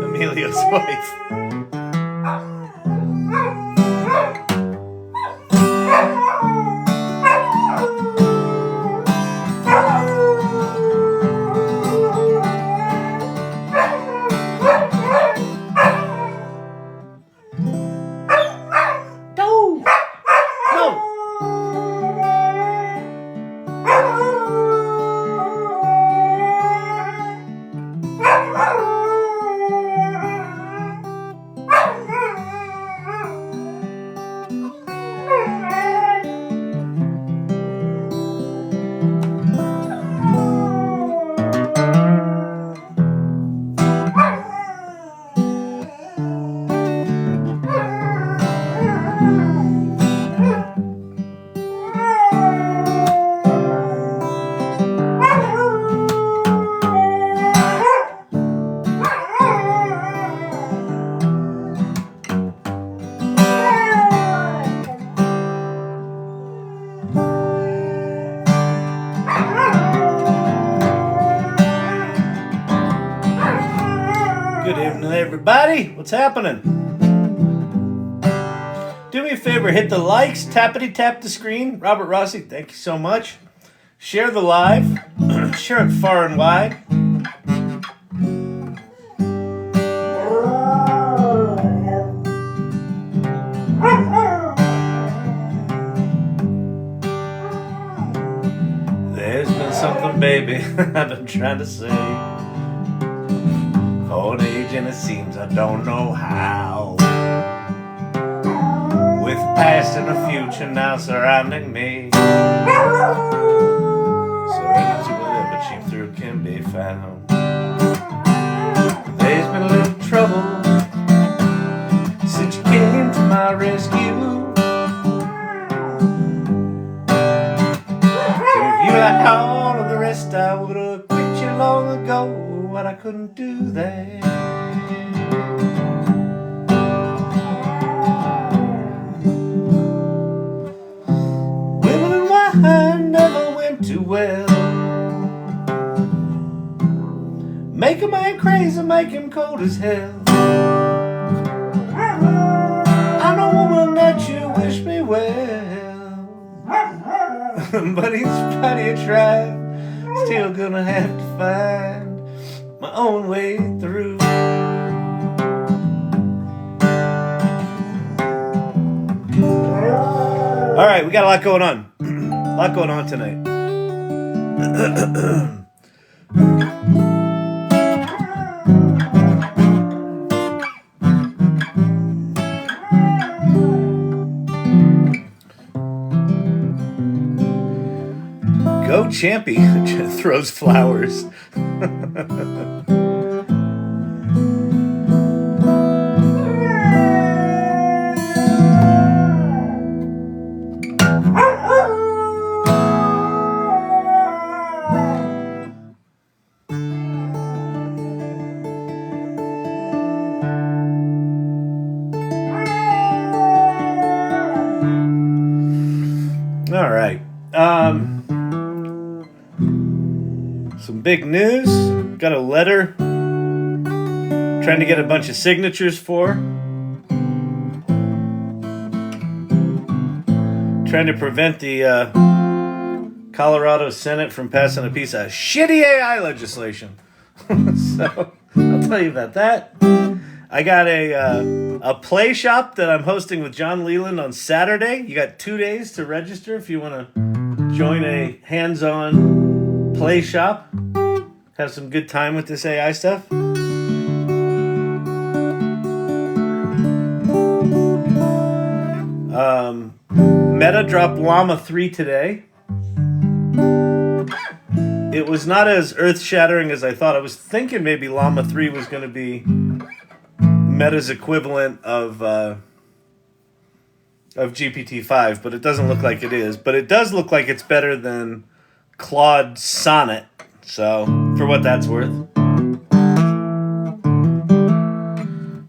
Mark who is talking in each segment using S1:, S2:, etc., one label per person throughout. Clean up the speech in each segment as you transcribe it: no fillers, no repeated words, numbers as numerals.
S1: Emilio's wife. Good evening, everybody. What's happening? Do me a favor, hit the likes, tappity tap the screen. Robert Rossi, thank you so much. Share the live, share it far and wide. There's been something, baby, I've been trying to say. Old age and it seems I don't know how. With past and a future now surrounding me, so any to live a cheap through can be found. There's been a little trouble since you came to my rescue. If you like all of the rest, I would have quit you long ago. But I couldn't do that. Women and wine never went too well. Make a man crazy, make him cold as hell. I know, woman, that you wish me well, but in spite of trying, still gonna have to find my own way through. All right, we got a lot going on. A lot going on tonight. Go Champy throws flowers. All right. Some big news. Got a letter trying to get a bunch of signatures for. Trying to prevent the Colorado Senate from passing a piece of shitty AI legislation. So I'll tell you about that. I got a play shop that I'm hosting with John Leland on Saturday. You got 2 days to register if you want to join a hands-on play shop. Have some good time with this AI stuff. Meta dropped Llama 3 today. it was not as earth-shattering as I thought. I was thinking maybe Llama 3 was going to be Meta's equivalent of GPT-5, but it doesn't look like it is. But it does look like it's better than Claude Sonnet, so for what that's worth.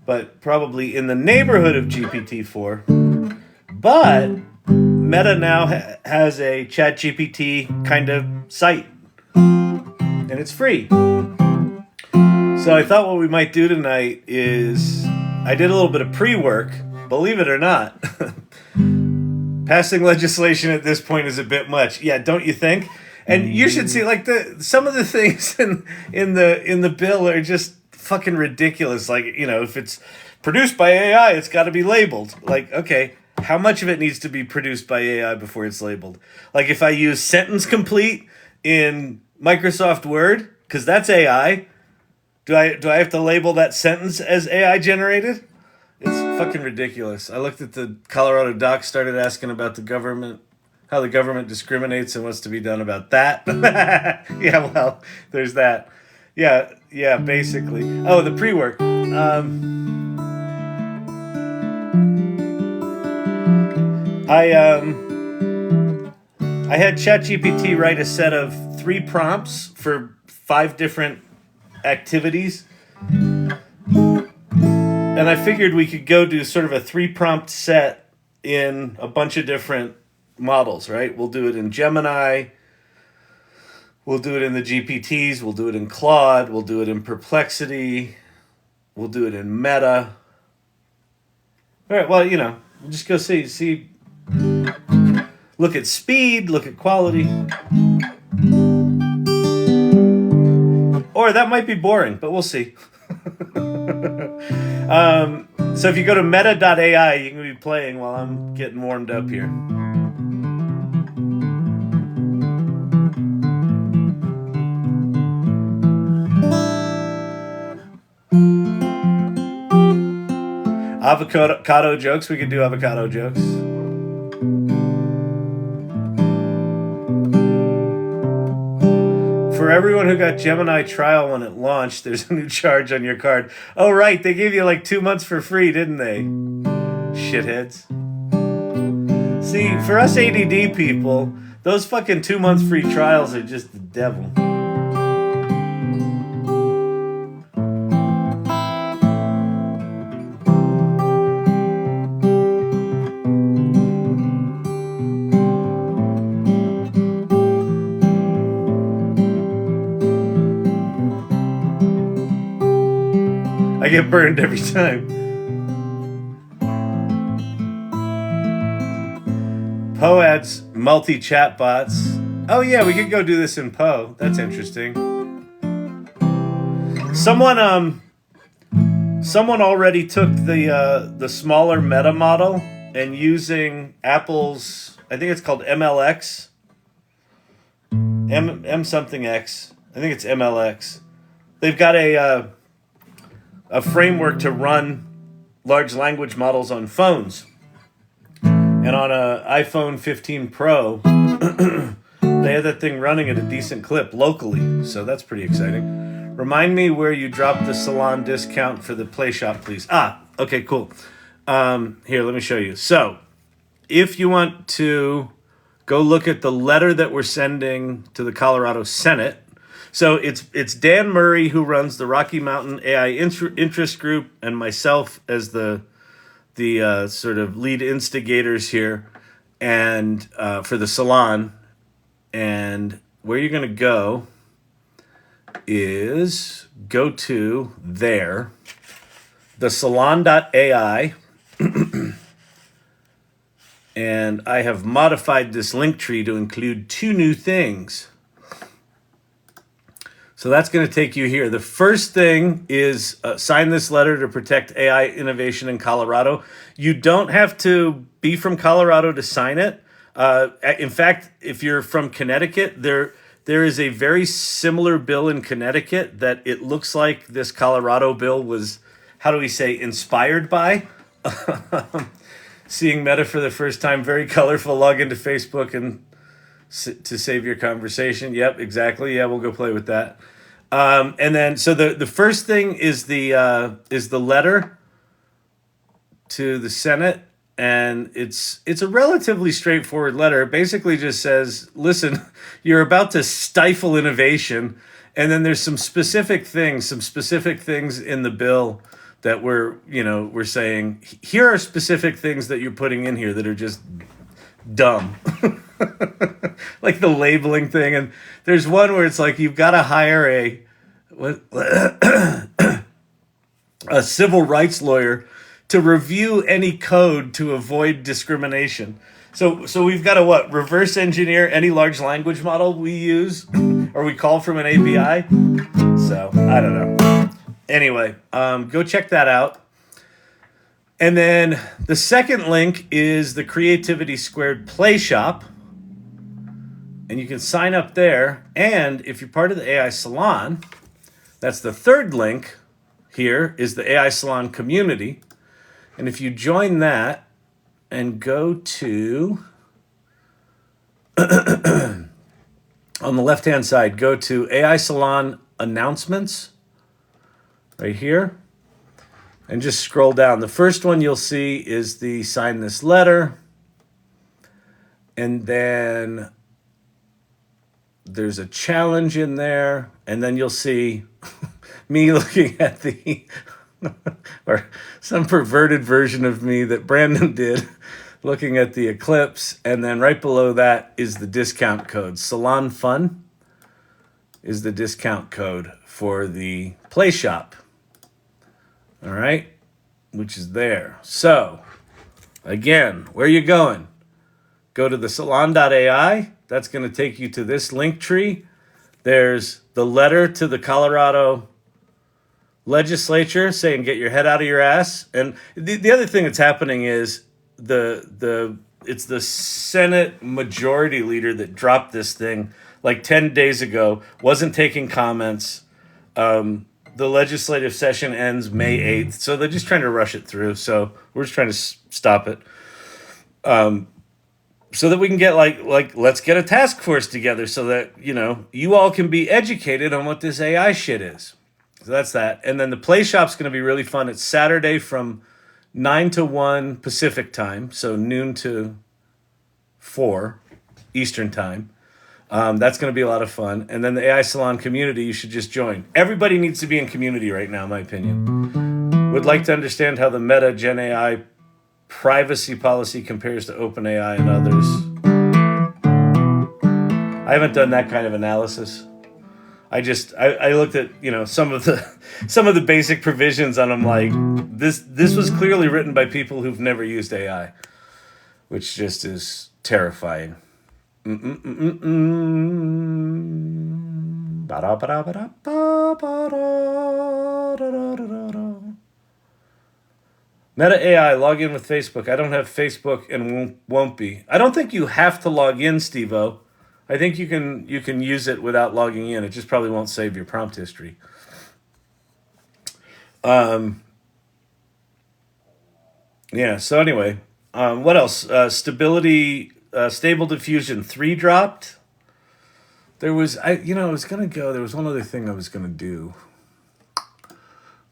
S1: But probably in the neighborhood of GPT-4. But Meta now has a ChatGPT kind of site, and it's free. So I thought what we might do tonight is, I did a little bit of pre-work, believe it or not. Passing legislation at this point is a bit much. Yeah, don't you think? And you should see, like, some of the things in the bill are just fucking ridiculous. Like, you know, if it's produced by AI, it's got to be labeled. Like, okay, how much of it needs to be produced by AI before it's labeled? Like, if I use sentence complete in Microsoft Word, because that's AI, do I have to label that sentence as AI generated? It's fucking ridiculous. I looked at the Colorado docs, started asking about the government, how the government discriminates and what's to be done about that. Yeah, well, there's that. Yeah, basically. Oh, the pre-work. I had ChatGPT write a set of 3 prompts for 5 different activities. And I figured we could go do sort of a 3-prompt set in a bunch of different models, right? We'll do it in Gemini. We'll do it in the GPTs. We'll do it in Claude. We'll do it in Perplexity. We'll do it in Meta. All right, well, you know, we'll just go see. Look at speed, look at quality. Or that might be boring, but we'll see. So if you go to meta.ai, you can be playing while I'm getting warmed up here. Avocado jokes, we could do avocado jokes. For everyone who got Gemini trial when it launched, there's a new charge on your card. Oh, right, they gave you like 2 months for free, didn't they? Shitheads. See, for us ADD people, those fucking 2 months free trials are just the devil. I get burned every time. Poe adds multi chatbots. Oh yeah, we could go do this in Poe. That's interesting. Someone already took the smaller meta model and using Apple's, I think it's called MLX. M something X. I think it's MLX. They've got a framework to run large language models on phones. And on a iPhone 15 Pro, they had that thing running at a decent clip locally. So that's pretty exciting. Remind me where you dropped the Salon discount for the Play Shop, please. Okay, cool. Here, let me show you. So if you want to go look at the letter that we're sending to the Colorado Senate, so it's Dan Murray who runs the Rocky Mountain AI Interest Group and myself as the sort of lead instigators here, and for the Salon. And where you're going to go is go to there, the Salon.AI, and I have modified this link tree to include 2 new things. So that's going to take you here. The first thing is sign this letter to protect AI innovation in Colorado. You don't have to be from Colorado to sign it. In fact, if you're from Connecticut, there is a very similar bill in Connecticut that it looks like this Colorado bill was, how do we say, inspired by. Seeing Meta for the first time, very colorful, log into Facebook and to save your conversation. Yep, exactly. Yeah, we'll go play with that. And then, so the first thing is the letter to the Senate, and it's a relatively straightforward letter. It basically just says, listen, you're about to stifle innovation, and then there's some specific things in the bill that we're saying, here are specific things that you're putting in here that are just dumb. Like the labeling thing, and there's one where it's like, you've got to hire a civil rights lawyer to review any code to avoid discrimination. So we've got to reverse engineer any large language model we use or we call from an API. So I don't know. Anyway, go check that out. And then the second link is the Creativity Squared Play Shop. And you can sign up there. And if you're part of the AI Salon, that's the third link here, is the AI Salon community. And if you join that and go to, on the left-hand side, go to AI Salon announcements right here. And just scroll down. The first one you'll see is the sign this letter. And then there's a challenge in there. And then you'll see me looking at or some perverted version of me that Brandon did, looking at the eclipse. And then right below that is the discount code. Salon Fun is the discount code for the Play Shop. All right, which is there. So, again, where are you going? Go to the Salon.AI. That's going to take you to this link tree. There's the letter to the Colorado legislature saying, get your head out of your ass. And the other thing that's happening is it's the Senate majority leader that dropped this thing like 10 days ago, wasn't taking comments. The legislative session ends May 8th, so they're just trying to rush it through. So we're just trying to stop it, so that we can get like let's get a task force together so that you all can be educated on what this AI shit is. So that's that. And then the Play Shop's going to be really fun. It's Saturday from 9 to 1 Pacific time, so noon to 4 Eastern time. That's going to be a lot of fun. And then the AI Salon community, you should just join. Everybody needs to be in community right now, in my opinion. Would like to understand how the Meta Gen AI privacy policy compares to OpenAI and others. I haven't done that kind of analysis. I looked at some of the basic provisions, and I'm like, this was clearly written by people who've never used AI, which just is terrifying. Meta AI, log in with Facebook. I don't have Facebook and won't be. I don't think you have to log in, Steve-O. I think you can use it without logging in. It just probably won't save your prompt history. Yeah, so anyway, what else? Stable Diffusion 3 dropped. There was, there was one other thing I was going to do.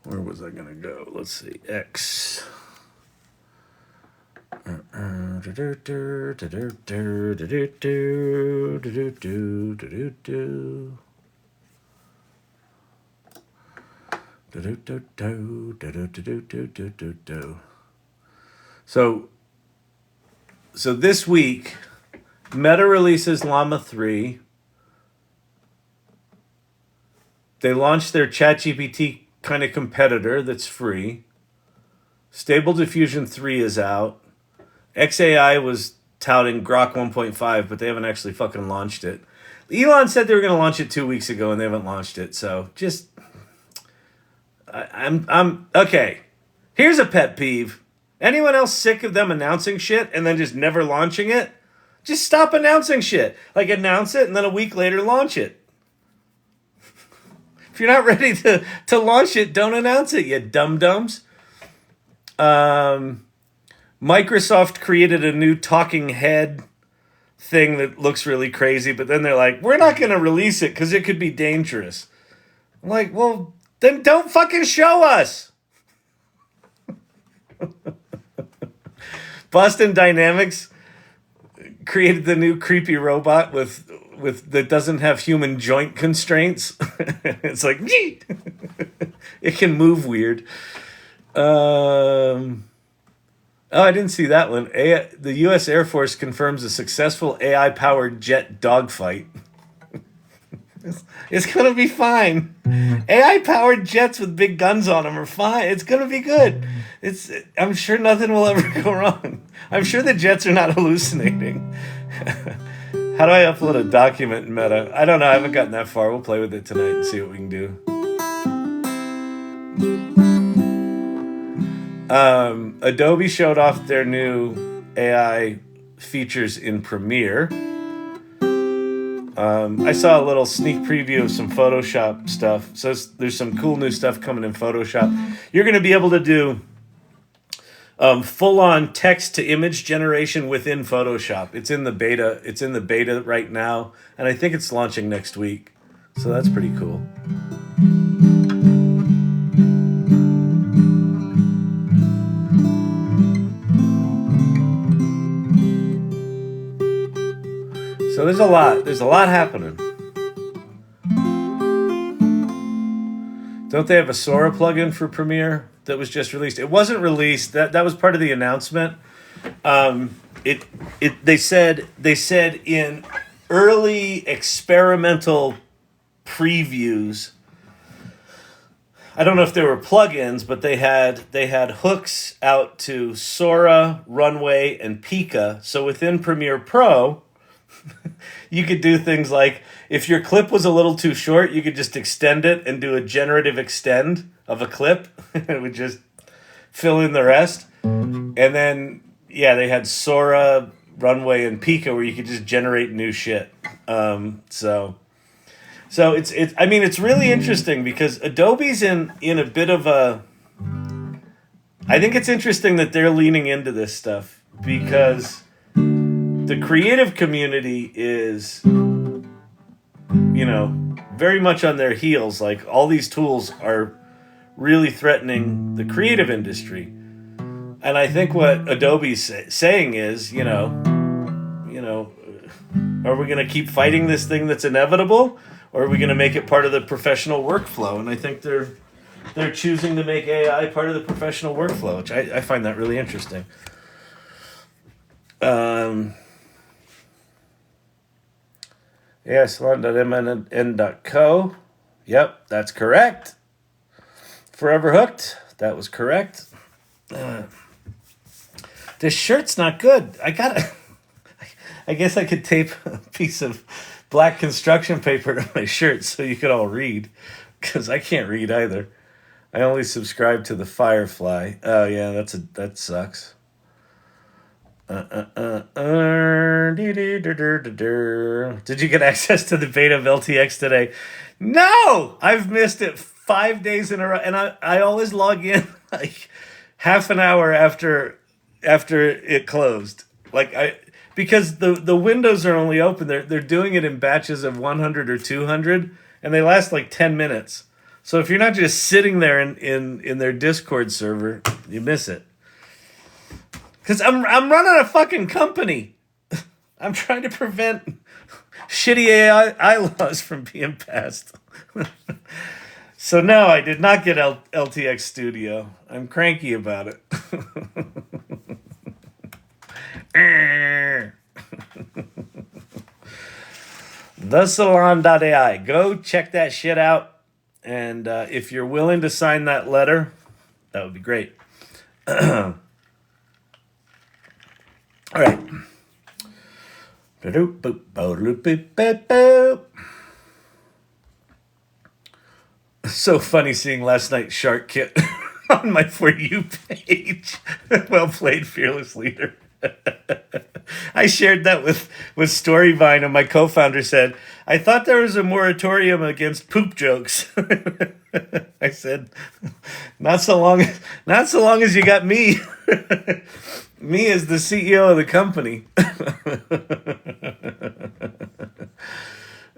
S1: Where was I going to go? Let's see, X. So this week, Meta releases Llama 3. They launched their ChatGPT kind of competitor that's free. Stable Diffusion 3 is out. XAI was touting Grok 1.5, but they haven't actually fucking launched it. Elon said they were going to launch it 2 weeks ago, and they haven't launched it. So just, I'm okay. Here's a pet peeve. Anyone else sick of them announcing shit and then just never launching it? Just stop announcing shit. Like, announce it and then a week later launch it. If you're not ready to launch it, don't announce it, you dum-dums. Microsoft created a new talking head thing that looks really crazy, but then they're like, we're not going to release it because it could be dangerous. I'm like, well, then don't fucking show us. Boston Dynamics created the new creepy robot with that doesn't have human joint constraints. It's like, it can move weird. Oh, I didn't see that one. The U.S. Air Force confirms a successful AI-powered jet dogfight. It's going to be fine. AI-powered jets with big guns on them are fine. It's going to be good. I'm sure nothing will ever go wrong. I'm sure the jets are not hallucinating. How do I upload a document in Meta? I don't know. I haven't gotten that far. We'll play with it tonight and see what we can do. Adobe showed off their new AI features in Premiere. I saw a little sneak preview of some Photoshop stuff. So there's some cool new stuff coming in Photoshop. You're going to be able to do full-on text-to-image generation within Photoshop. It's in the beta. It's in the beta right now, and I think it's launching next week. So that's pretty cool. So there's a lot happening. Don't they have a Sora plugin for Premiere that was just released? It wasn't released. That was part of the announcement. They said in early experimental previews. I don't know if they were plugins, but they had hooks out to Sora, Runway, and Pika. So within Premiere Pro, you could do things like, if your clip was a little too short, you could just extend it and do a generative extend of a clip. It would just fill in the rest. And then, they had Sora, Runway, and Pika where you could just generate new shit. So it's really interesting because Adobe's in a bit of a... I think it's interesting that they're leaning into this stuff because the creative community is, very much on their heels. Like, all these tools are really threatening the creative industry. And I think what Adobe's saying is, are we going to keep fighting this thing that's inevitable? Or are we going to make it part of the professional workflow? And I think they're choosing to make AI part of the professional workflow, which I find that really interesting. Salon.mn.co. Yep, that's correct. Forever Hooked. That was correct. This shirt's not good. I guess I could tape a piece of black construction paper to my shirt so you could all read, because I can't read either. I only subscribe to the Firefly. Oh yeah, that sucks. Did you get access to the beta of LTX today? No! I've missed it 5 days in a row, and I always log in like half an hour after it closed. Because the windows are only open. They're doing it in batches of 100 or 200, and they last like 10 minutes. So if you're not just sitting there in their Discord server, you miss it. Because I'm running a fucking company. I'm trying to prevent shitty AI laws from being passed. So no, I did not get LTX Studio. I'm cranky about it. The Salon.AI. Go check that shit out. And if you're willing to sign that letter, that would be great. All right. So funny seeing last night's Shark Kit on my For You page. Well played, Fearless Leader. I shared that with Storyvine, and my co-founder said, I thought there was a moratorium against poop jokes. I said, not so long as you got me. Me as the CEO of the company.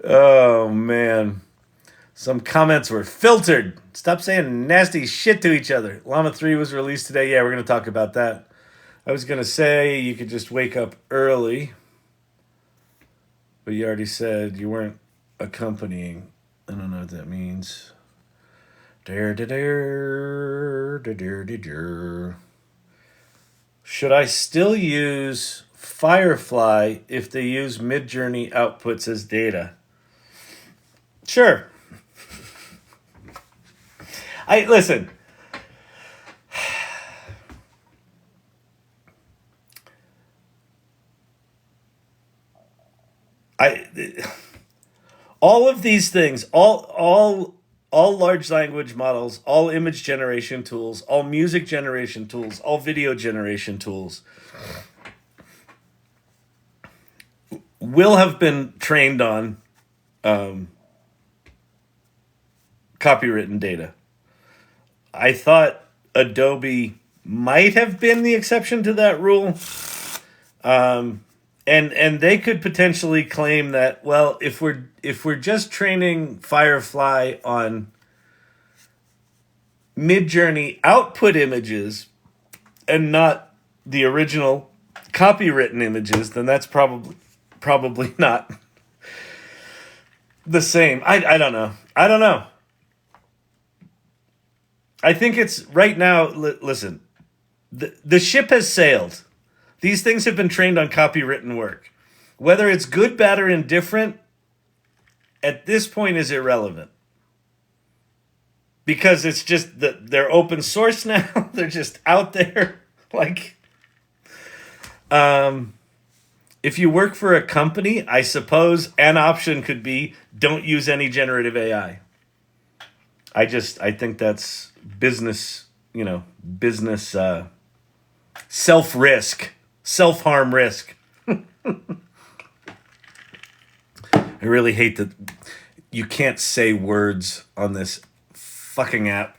S1: Oh, man. Some comments were filtered. Stop saying nasty shit to each other. Llama 3 was released today. Yeah, we're going to talk about that. I was going to say you could just wake up early. But you already said you weren't accompanying. I don't know what that means. Should I still use Firefly if they use Midjourney outputs as data? Sure. Listen. All of these things, all large language models, all image generation tools, all music generation tools, all video generation tools will have been trained on copywritten data. I thought Adobe might have been the exception to that rule. And they could potentially claim that, well, if we're just training Firefly on Midjourney output images and not the original copywritten images, then that's probably not the same. I don't know. I think it's right now. Listen, the ship has sailed. These things have been trained on copywritten work. Whether it's good, bad, or indifferent, at this point is irrelevant. Because it's just that they're open source now. They're just out there. If you work for a company, I suppose an option could be don't use any generative AI. I think that's business, self-risk. Self-harm risk. I really hate that you can't say words on this fucking app.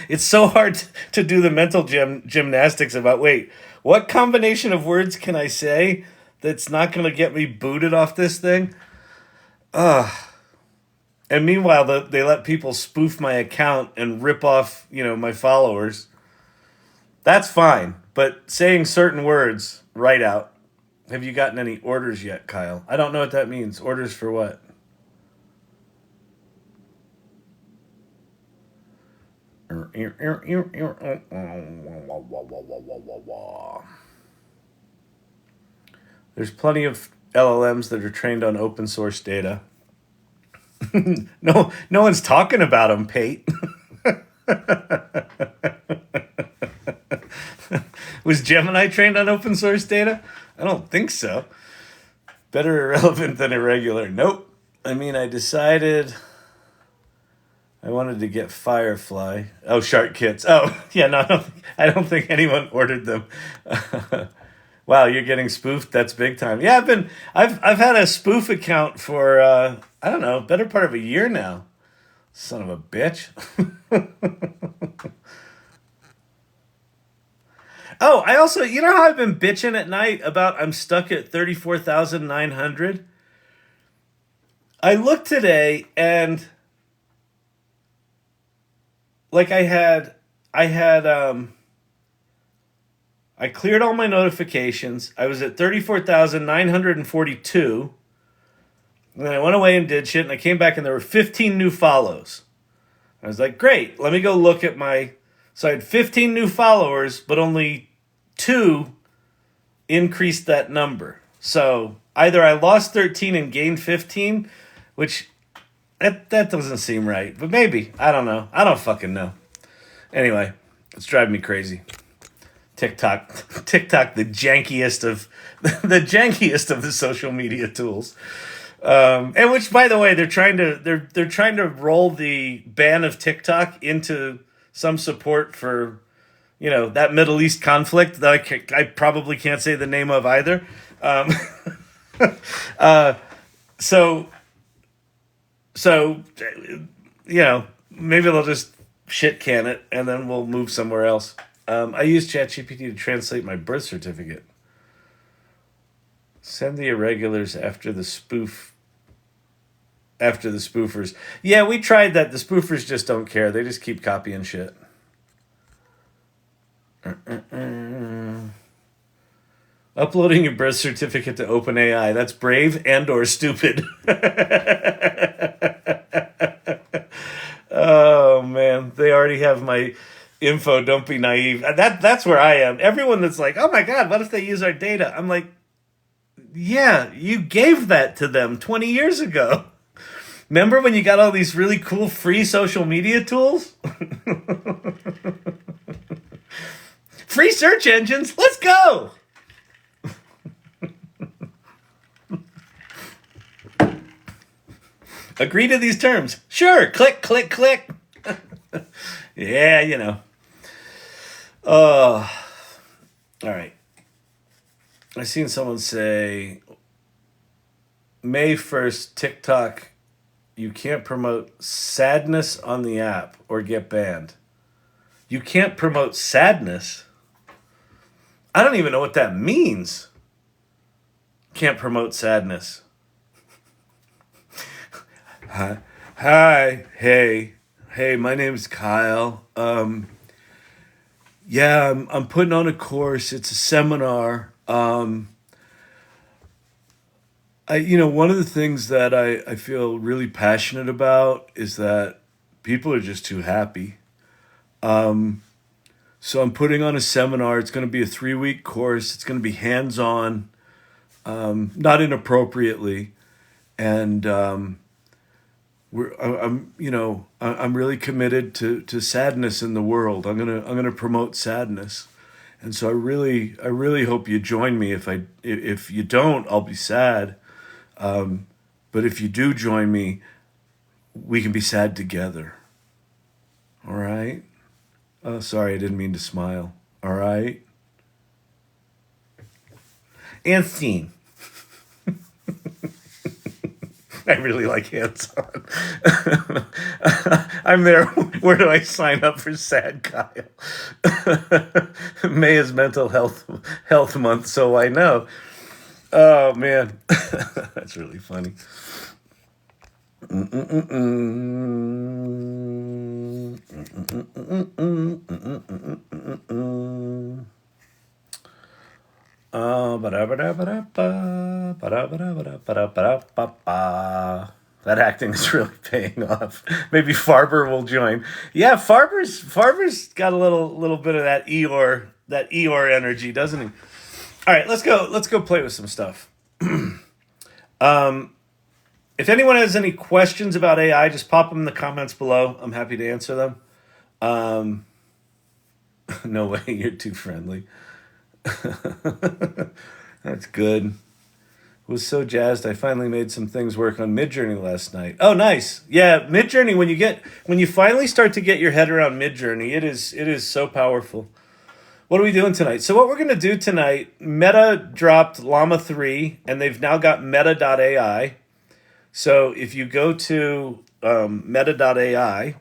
S1: It's so hard to do the mental gymnastics about, wait, what combination of words can I say that's not going to get me booted off this thing? And meanwhile, they let people spoof my account and rip off, my followers. That's fine. But saying certain words right out. Have you gotten any orders yet, Kyle? I don't know what that means. Orders for what? There's plenty of LLMs that are trained on open source data. No one's talking about them, Pate. Was Gemini trained on open source data? I don't think so. Better irrelevant than irregular. Nope. I decided I wanted to get Firefly. Oh, shark kits. Oh, yeah, no, I don't think anyone ordered them. Wow, you're getting spoofed? That's big time. Yeah, I've had a spoof account for I don't know, better part of a year now. Son of a bitch. Oh, I also, how I've been bitching at night about I'm stuck at 34,900? I looked today and I cleared all my notifications. I was at 34,942. And then I went away and did shit and I came back and there were 15 new follows. I was like, great, let me go look at so I had 15 new followers, but only 2 increased that number. So either I lost 13 and gained 15, which that doesn't seem right. But maybe. I don't know. I don't fucking know. Anyway, it's driving me crazy. TikTok, the jankiest of the social media tools. And which, by the way, they're trying to roll the ban of TikTok into some support for, that Middle East conflict that I probably can't say the name of either. So maybe they'll just shit can it and then we'll move somewhere else. I use ChatGPT to translate my birth certificate. Send the irregulars after the spoofers. Yeah, we tried that. The spoofers just don't care. They just keep copying shit. Uploading your birth certificate to OpenAI. That's brave and or stupid. Oh, man. They already have my info. Don't be naive. That's where I am. Everyone that's like, oh, my God, what if they use our data? I'm like, yeah, you gave that to them 20 years ago. Remember when you got all these really cool free social media tools? Free search engines. Let's go. Agree to these terms. Sure. Click, click, click. Yeah, you know. All right. I seen someone say, May 1st, TikTok, you can't promote sadness on the app or get banned. You can't promote sadness? I don't even know what that means. Can't promote sadness. Hi, hey, my name's Kyle. Yeah, I'm putting on a course. It's a seminar. One of the things that I feel really passionate about is that people are just too happy. So I'm putting on a seminar. It's going to be a 3-week course. It's going to be hands-on, not inappropriately, and I'm really committed to sadness in the world. I'm gonna promote sadness, and so I really hope you join me. If you don't, I'll be sad. But if you do join me, we can be sad together. All right. Oh, sorry, I didn't mean to smile. All right. And scene. I really like hands-on. I'm there. Where do I sign up for Sad Kyle? May is Mental Health Month, so I know. Oh, man. That's really funny. That acting is really paying off. Maybe Farber will join. Yeah, Farber's got a little bit of that Eeyore energy, doesn't he? All right, let's go play with some stuff. If anyone has any questions about AI, just pop them in the comments below. I'm happy to answer them. No way, you're too friendly. That's good. Was so jazzed I finally made some things work on Midjourney last night. Oh, nice. Yeah, Midjourney, when you finally start to get your head around Midjourney, it is so powerful. What are we doing tonight? So what we're going to do tonight, Meta dropped Llama 3, and they've now got Meta.ai. So if you go to Meta.ai,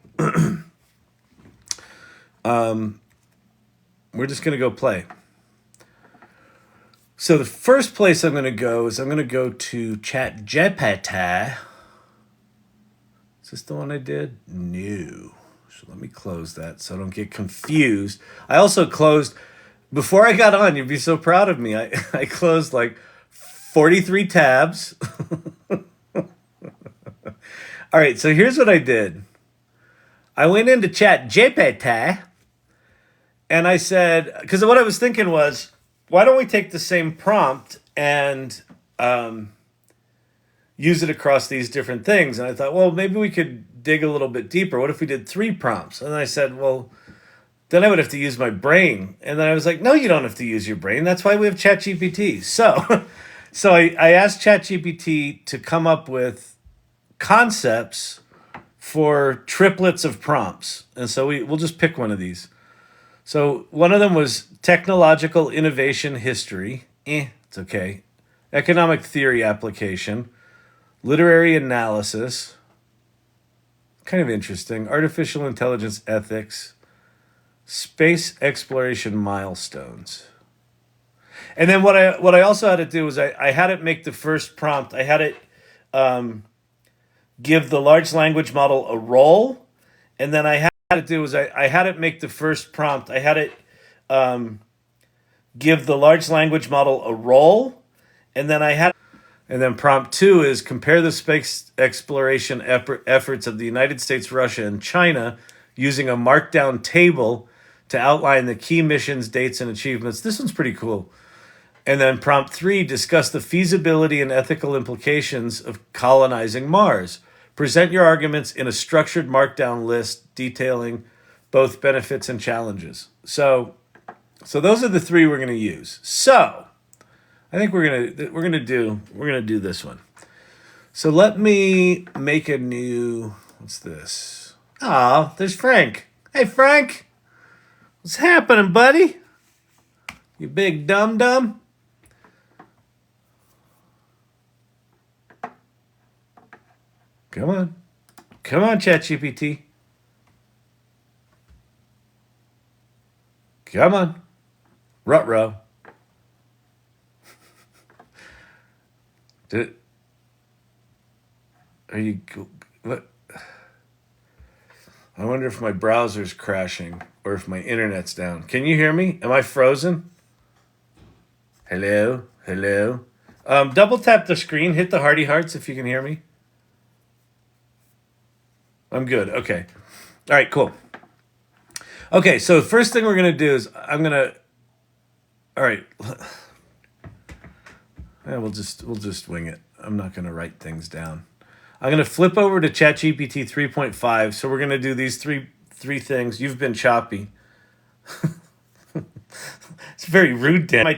S1: we're just going to go play. So the first place I'm going to go is I'm going to go to ChatGPT. Is this the one I did? No. So let me close that so I don't get confused. I also closed, before I got on, you'd be so proud of me, I closed like 43 tabs. All right, so here's what I did. I went into ChatGPT and I said, because what I was thinking was, why don't we take the same prompt and use it across these different things? And I thought, well, maybe we could dig a little bit deeper. What if we did 3 prompts? And I said, well, then I would have to use my brain. And then I was like, no, you don't have to use your brain. That's why we have ChatGPT. So I asked ChatGPT to come up with concepts for triplets of prompts. And so we'll just pick one of these. So one of them was technological innovation history. It's okay. Economic theory application. Literary analysis. Kind of interesting. Artificial intelligence ethics. space exploration milestones. And then what I also had to do was I had it make the first prompt. I had it give the large language model a role, and then I had to do was I had it make the first prompt. I had it give the large language model a role, and then prompt 2 is compare the space exploration efforts of the United States, Russia, and China using a markdown table to outline the key missions, dates, and achievements. This one's pretty cool. And then prompt 3, discuss the feasibility and ethical implications of colonizing Mars. Present your arguments in a structured markdown list detailing both benefits and challenges. So those are the 3 we're going to use. So I think we're gonna do this one. So let me make a new. What's this? Oh, there's Frank. Hey Frank, what's happening, buddy? You big dum dum. Come on, ChatGPT. Come on, Ruh-roh. Are you what? I wonder if my browser's crashing or if my internet's down. Can you hear me? Am I frozen? Hello? Double tap the screen, hit the hearty hearts if you can hear me. I'm good. Okay. All right, cool. Okay, so the first thing we're going to do is all right. Yeah, we'll just wing it. I'm not going to write things down. I'm going to flip over to ChatGPT 3.5. So we're going to do these three things. You've been choppy. It's very rude, Dan. I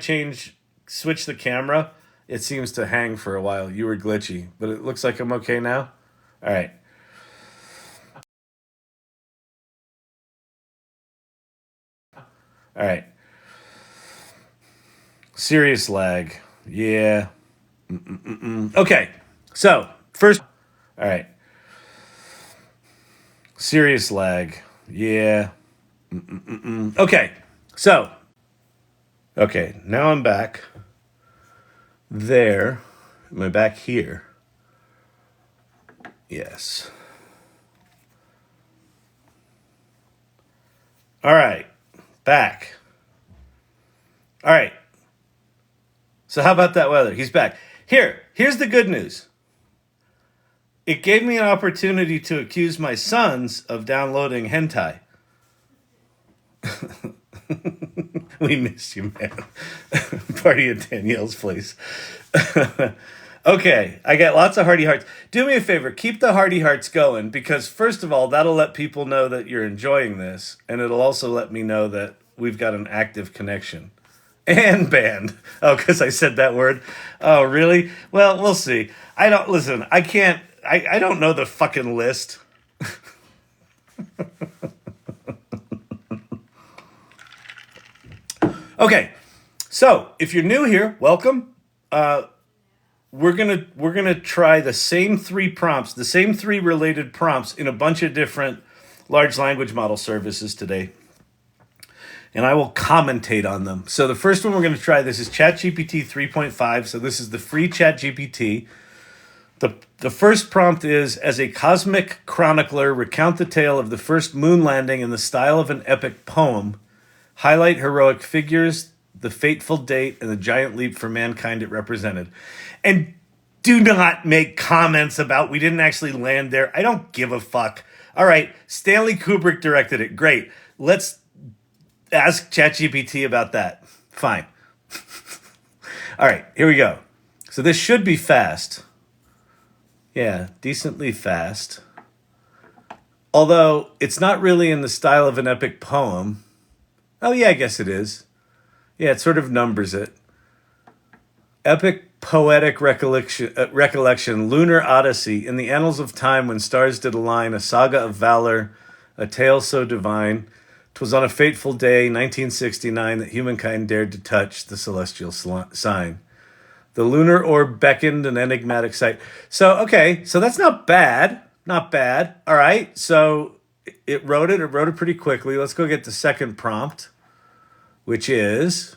S1: switch the camera. It seems to hang for a while. You were glitchy, but it looks like I'm okay now. All right. All right. Serious lag. Yeah. Okay. So, first. All right. Serious lag. Yeah. Okay. So. Okay. Now I'm back. There. Am I back here? Yes. All right. Back. All right. So how about that weather? He's back. Here's the good news. It gave me an opportunity to accuse my sons of downloading hentai. We missed you, man. Party at Danielle's place. Okay, I got lots of hearty hearts. Do me a favor, keep the hearty hearts going, because first of all, that'll let people know that you're enjoying this, and it'll also let me know that we've got an active connection. And banned. Oh, because I said that word. Oh, really? Well, we'll see. I don't know the fucking list. Okay, so if you're new here, welcome. We're gonna try the same 3 prompts, the same 3 related prompts in a bunch of different large language model services today. And I will commentate on them. So the first one we're going to try, this is ChatGPT 3.5. So this is the free ChatGPT. The first prompt is, as a cosmic chronicler, recount the tale of the first moon landing in the style of an epic poem. Highlight heroic figures, the fateful date, and the giant leap for mankind it represented. And do not make comments about we didn't actually land there. I don't give a fuck. All right, Stanley Kubrick directed it. Great. Let's ask ChatGPT about that. Fine. All right, here we go. So this should be fast. Yeah, decently fast. Although it's not really in the style of an epic poem. Oh yeah, I guess it is. Yeah, it sort of numbers it. Epic poetic recollection, lunar odyssey, in the annals of time when stars did align, a saga of valor, a tale so divine. 'Twas on a fateful day, 1969, that humankind dared to touch the celestial sign. The lunar orb beckoned an enigmatic sight. So, okay, so that's not bad. Not bad. All right, so it wrote it. It wrote it pretty quickly. Let's go get the second prompt, which is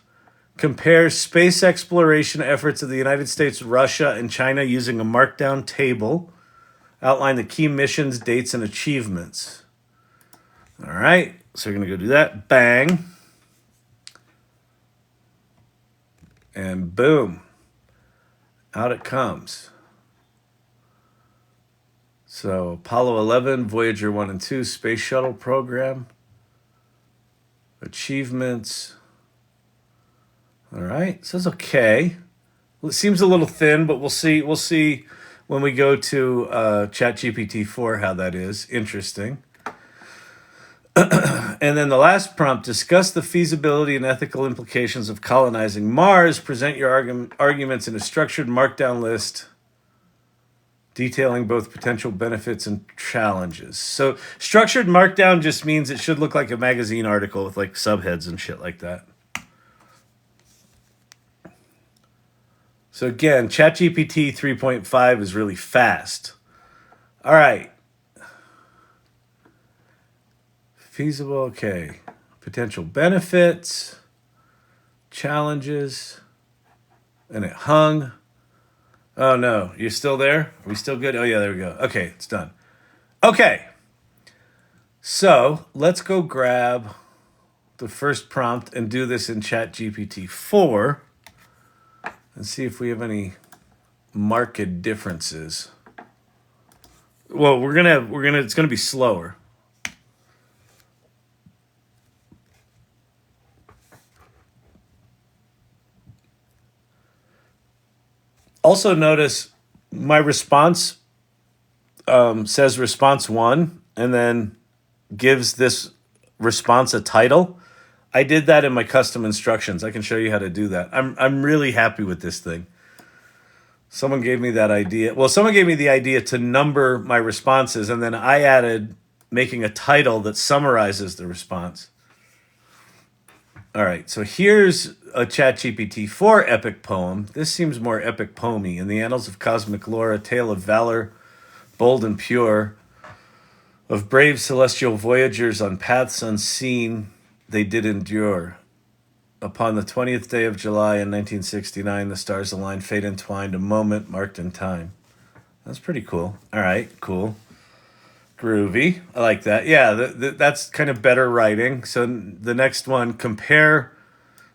S1: compare space exploration efforts of the United States, Russia, and China using a markdown table. Outline the key missions, dates, and achievements. All right, so we're going to go do that. Bang. And boom. Out it comes. So Apollo 11, Voyager 1 and 2, Space Shuttle Program. Achievements. All right, so it's okay. Well, it seems a little thin, but we'll see. We'll see when we go to ChatGPT 4 how that is. Interesting. And then the last prompt, discuss the feasibility and ethical implications of colonizing Mars. Present your arguments in a structured markdown list detailing both potential benefits and challenges. So structured markdown just means it should look like a magazine article with like subheads and shit like that. So again, ChatGPT 3.5 is really fast. All right. Feasible, okay. Potential benefits, challenges, and it hung. Oh no, you're still there? Are we still good? Oh yeah, there we go. Okay, it's done. Okay. So let's go grab the first prompt and do this in ChatGPT 4 and see if we have any marked differences. Well, it's gonna be slower. Also notice my response says response 1 and then gives this response a title. I did that in my custom instructions. I can show you how to do that. I'm really happy with this thing. Someone gave me that idea. Well, someone gave me the idea to number my responses, and then I added making a title that summarizes the response. All right, so here's a ChatGPT 4 epic poem. This seems more epic poemy. In the annals of cosmic lore, a tale of valor, bold and pure, of brave celestial voyagers on paths unseen they did endure. Upon the 20th day of July in 1969, the stars aligned, fate entwined, a moment marked in time. That's pretty cool. All right, cool. Groovy. I like that. Yeah, that's kind of better writing. So the next one, compare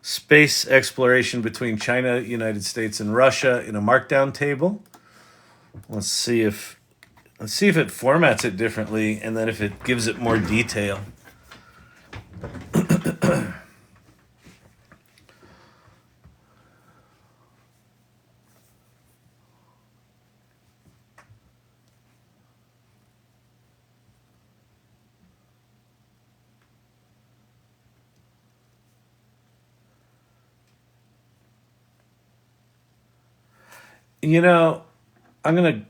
S1: space exploration between China, United States, and Russia in a markdown table. Let's see if it formats it differently, and then if it gives it more detail. You know, I'm gonna.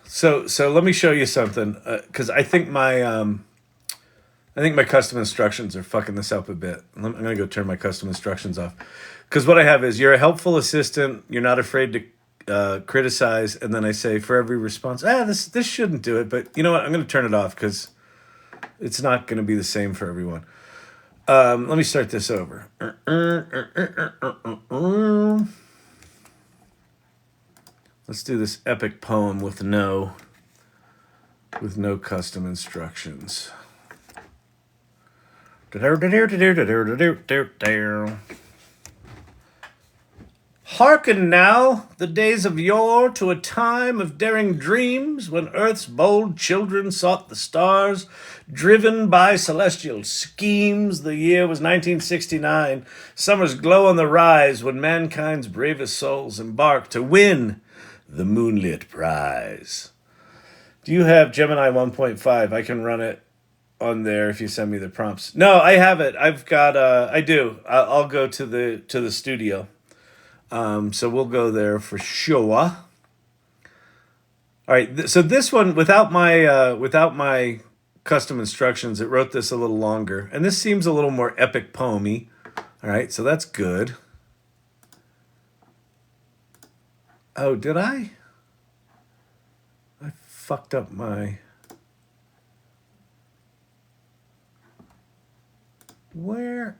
S1: So let me show you something, because I think my custom instructions are fucking this up a bit. I'm gonna go turn my custom instructions off, because what I have is you're a helpful assistant. You're not afraid to criticize, and then I say for every response, this shouldn't do it. But you know what? I'm gonna turn it off because it's not gonna be the same for everyone. Let me start this over. Let's do this epic poem with no custom instructions. Hearken now, the days of yore, to a time of daring dreams, when Earth's bold children sought the stars, driven by celestial schemes. The year was 1969. Summer's glow on the rise, when mankind's bravest souls embarked to win the moonlit prize. Do you have Gemini 1.5? I can run it on there if you send me the prompts. No, I have it. I've got. I do. I'll go to the studio. So we'll go there for sure. All right. So this one, without my custom instructions, it wrote this a little longer, and this seems a little more epic poemy. All right. So that's good. Oh, did I? I fucked up my... Where?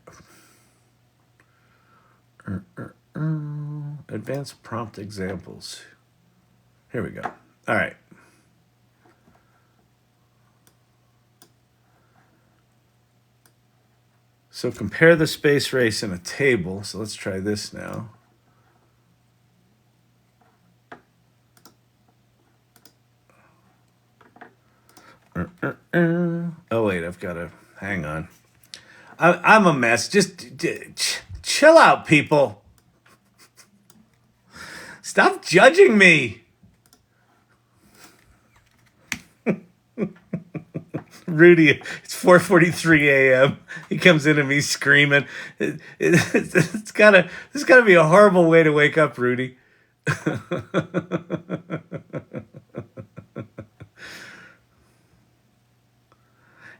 S1: Advanced prompt examples. Here we go. All right. So compare the space race in a table. So let's try this now. Oh, wait, I've got to, hang on. I'm a mess. Just chill out, people. Stop judging me. Rudy, it's 4:43 a.m. He comes in at me screaming. It's gotta be a horrible way to wake up, Rudy.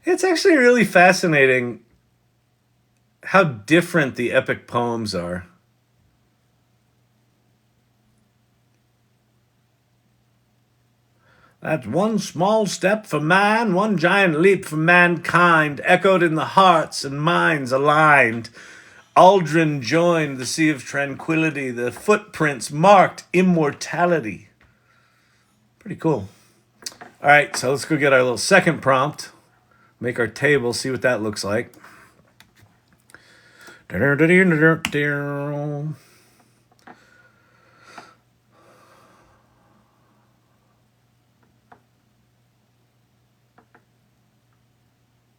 S1: It's actually really fascinating how different the epic poems are. That's one small step for man, one giant leap for mankind, echoed in the hearts and minds aligned. Aldrin joined the sea of tranquility, the footprints marked immortality. Pretty cool. All right, so let's go get our little second prompt. Make our table, see what that looks like.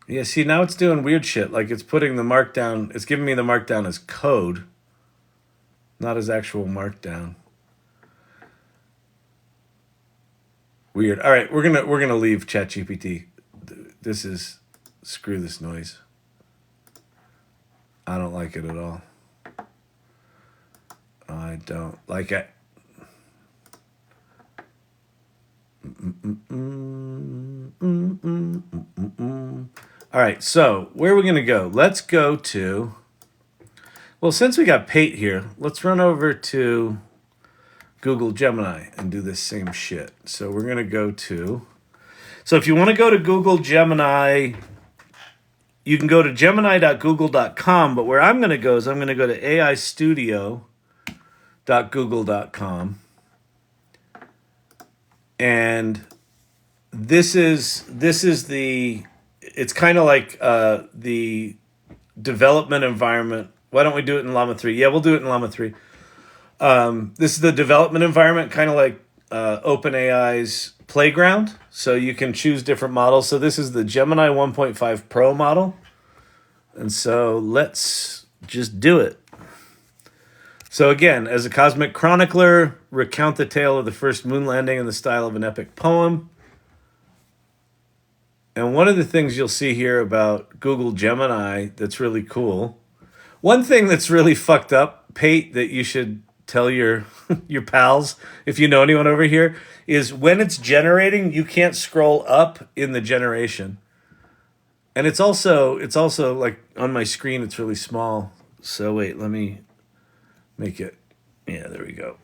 S1: Yeah, see, now it's doing weird shit. Like it's putting the markdown, it's giving me the markdown as code, not as actual markdown. Weird. All right, we're gonna leave ChatGPT. This is, screw this noise. I don't like it at all. I don't like it. All right, so where are we going to go? Let's go to, well, since we got Pate here, let's run over to Google Gemini and do this same shit. So we're going to go to, so if you want to go to Google Gemini, you can go to gemini.google.com, but where I'm going to go is I'm going to go to aistudio.google.com. And this is the, it's kind of like the development environment. Why don't we do it in Llama 3? Yeah, we'll do it in Llama 3. This is the development environment, kind of like OpenAI's Playground. So you can choose different models. So this is the Gemini 1.5 Pro model. And so let's just do it. So again, as a cosmic chronicler, recount the tale of the first moon landing in the style of an epic poem. And one of the things you'll see here about Google Gemini that's really cool, one thing that's really fucked up, Pate, that you should tell your your pals, if you know anyone over here, is when it's generating, you can't scroll up in the generation. And it's also like on my screen, it's really small. So wait, let me make it. Yeah, there we go.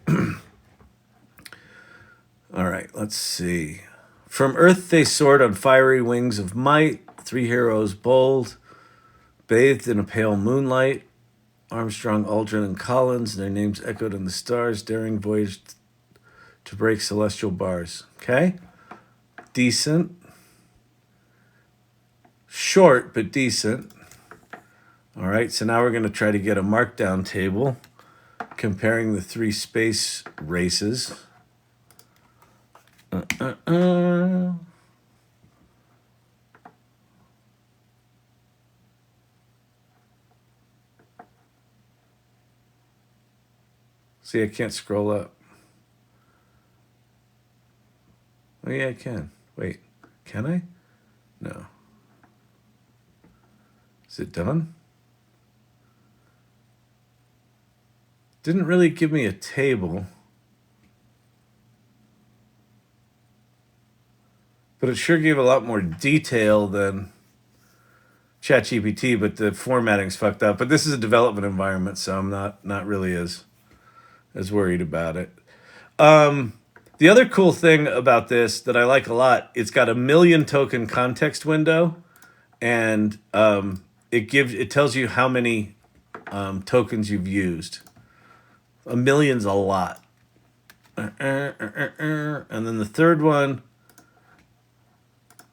S1: All right, let's see. From earth they soared on fiery wings of might, three heroes bold, bathed in a pale moonlight. Armstrong, Aldrin, and Collins, their names echoed in the stars, daring voyage to break celestial bars. Okay? Decent. Short, but decent. All right, so now we're going to try to get a markdown table comparing the three space races. See, I can't scroll up. Oh, yeah, I can. Wait, can I? No. Is it done? Didn't really give me a table. But it sure gave a lot more detail than ChatGPT, but the formatting's fucked up. But this is a development environment, so I'm not really as worried about it. The other cool thing about this that I like a lot, it's got a 1 million token context window, and it tells you how many tokens you've used. A million's a lot. And then the third one,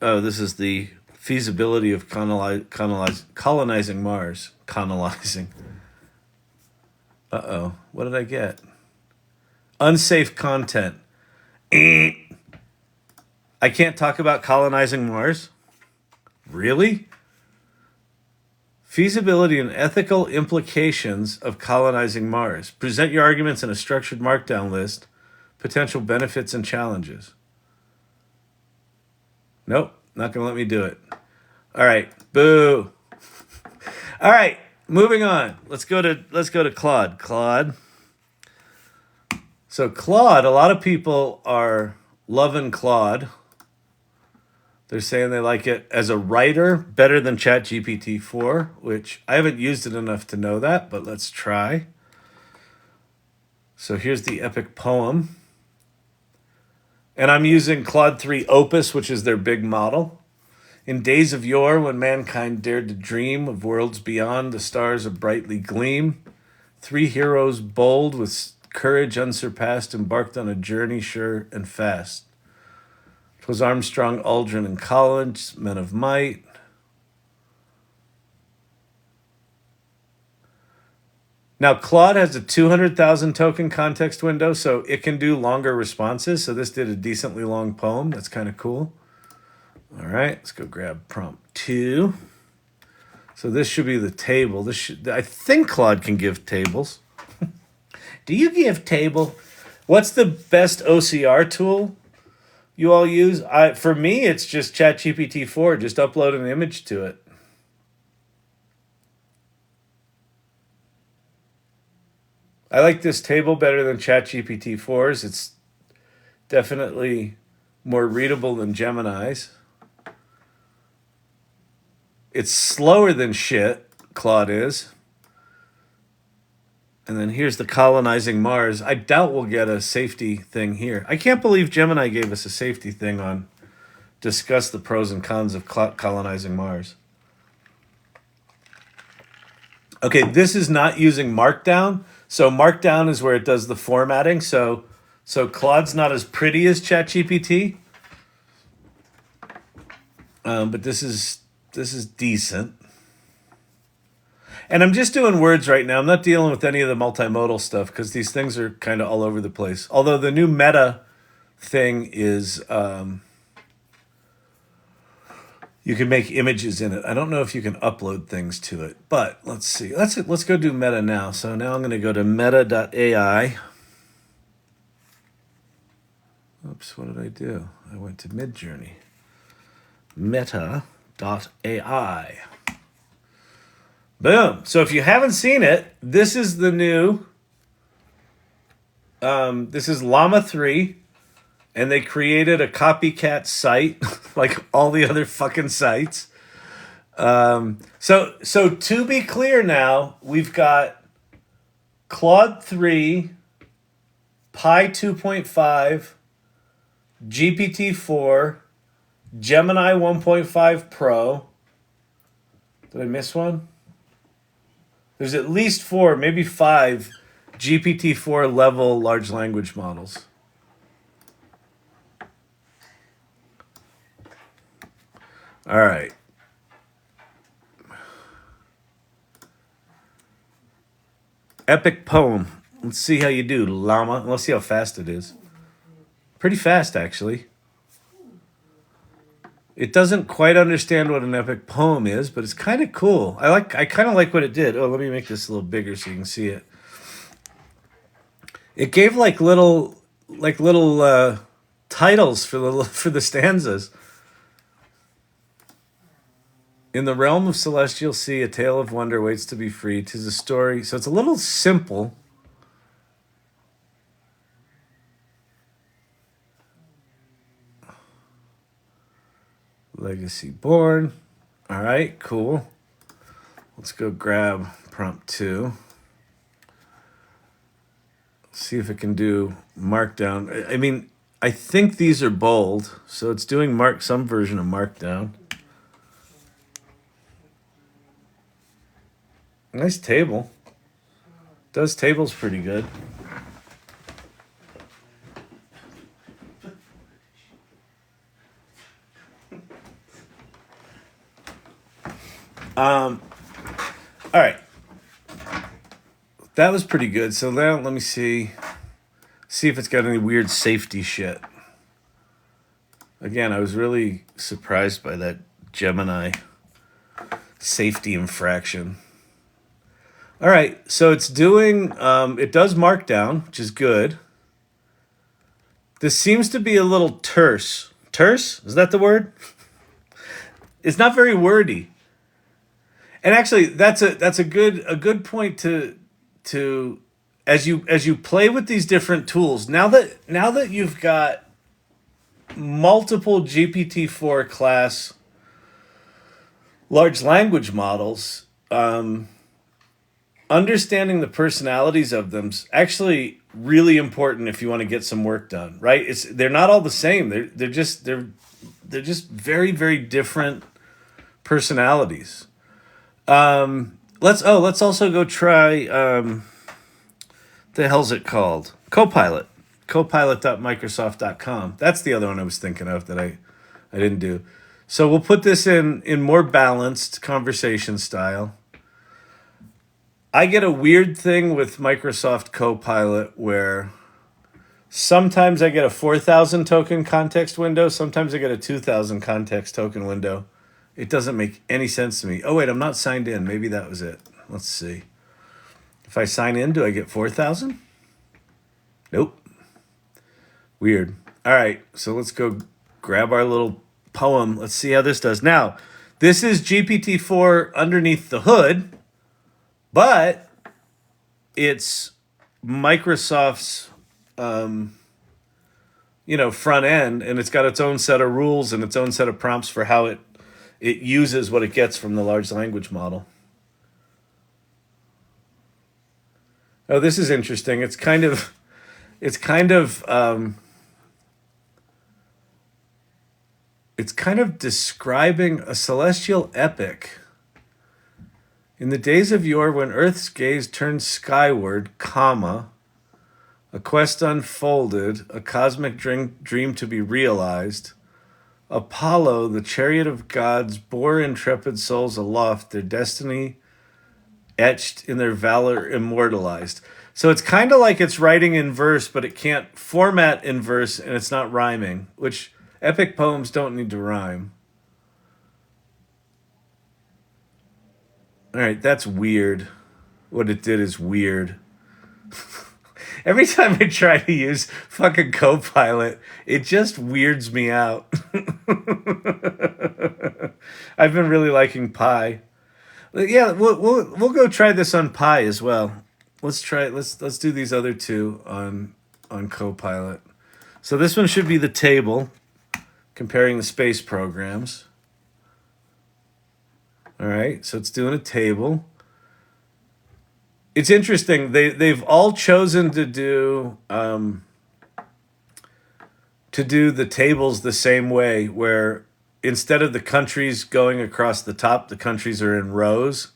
S1: oh, this is the feasibility of colonizing Mars. Colonizing. Uh-oh. What did I get? Unsafe content. I can't talk about colonizing Mars? Really? Feasibility and ethical implications of colonizing Mars. Present your arguments in a structured markdown list. Potential benefits and challenges. Nope, not going to let me do it. All right, boo. All right, moving on. Let's go to Claude. Claude. So Claude, a lot of people are loving Claude. They're saying they like it as a writer better than ChatGPT-4, which I haven't used it enough to know that, but let's try. So here's the epic poem. And I'm using Claude 3 Opus, which is their big model. In days of yore, when mankind dared to dream of worlds beyond, the stars a brightly gleam. 3 heroes bold with courage unsurpassed embarked on a journey sure and fast. 'Twas Armstrong, Aldrin, and Collins, men of might. Now, Claude has a 200,000 token context window, so it can do longer responses. So this did a decently long poem. That's kind of cool. All right, let's go grab prompt 2. So this should be the table. I think Claude can give tables. Do you give table? What's the best OCR tool you all use? For me, it's just ChatGPT-4. Just upload an image to it. I like this table better than ChatGPT-4's. It's definitely more readable than Gemini's. It's slower than shit, Claude is. And then here's the colonizing Mars. I doubt we'll get a safety thing here. I can't believe Gemini gave us a safety thing on discuss the pros and cons of colonizing Mars. Okay, this is not using markdown. So markdown is where it does the formatting. So Claude's not as pretty as ChatGPT. But this is decent. And I'm just doing words right now. I'm not dealing with any of the multimodal stuff because these things are kind of all over the place. Although the new meta thing is you can make images in it. I don't know if you can upload things to it, but let's see. Let's go do meta now. So now I'm going to go to meta.ai. Oops, what did I do? I went to Midjourney. Meta.ai. Boom. So if you haven't seen it, this is the new, this is Llama 3, and they created a copycat site, like all the other fucking sites. So to be clear now, we've got Claude 3, Pi 2.5, GPT-4, Gemini 1.5 Pro. Did I miss one? There's at least 4, maybe 5 GPT-4 level large language models. All right. Epic poem. Let's see how you do, Llama. Let's see how fast it is. Pretty fast, actually. It doesn't quite understand what an epic poem is, but it's kind of cool. I kind of like what it did. Oh, let me make this a little bigger so you can see it. It gave like little titles for the stanzas. In the realm of celestial sea, a tale of wonder waits to be free. 'Tis a story. So it's a little simple. Legacy born. All right, cool. Let's go grab prompt 2. See if it can do markdown. I mean, I think these are bold, so it's doing some version of markdown. Nice table. Does tables pretty good. All right. That was pretty good. So now let me see if it's got any weird safety shit. Again, I was really surprised by that Gemini safety infraction. All right, so it's doing, it does markdown, which is good. This seems to be a little terse. Terse? Is that the word? It's not very wordy. And actually, that's a good point to as you play with these different tools. Now that you've got multiple GPT-4 class large language models, understanding the personalities of them's actually really important if you want to get some work done, right? They're not all the same. They're just very, very different personalities. Let's also go try the hell's it called? Copilot. Copilot.microsoft.com. That's the other one I was thinking of that I didn't do. So we'll put this in more balanced conversation style. I get a weird thing with Microsoft Copilot where sometimes I get a 4,000 token context window, sometimes I get a 2,000 context token window. It doesn't make any sense to me. Oh, wait, I'm not signed in. Maybe that was it. Let's see. If I sign in, do I get 4,000? Nope. Weird. All right, so let's go grab our little poem. Let's see how this does. Now, this is GPT-4 underneath the hood, but it's Microsoft's front end, and it's got its own set of rules and its own set of prompts for how it uses what it gets from the large language model. Oh, this is interesting. It's kind of describing a celestial epic. In the days of yore, when Earth's gaze turned skyward, comma, a quest unfolded, a cosmic dream to be realized, Apollo, the chariot of gods, bore intrepid souls aloft, their destiny etched in their valor immortalized. So it's kind of like it's writing in verse, but it can't format in verse, and it's not rhyming, which epic poems don't need to rhyme. All right, that's weird. What it did is weird. Every time I try to use fucking Copilot, it just weirds me out. I've been really liking Pi. Yeah, we'll go try this on Pi as well. Let's do these other two on Copilot. So this one should be the table, comparing the space programs. All right, so it's doing a table. It's interesting. They've all chosen to do the tables the same way, where instead of the countries going across the top, the countries are in rows,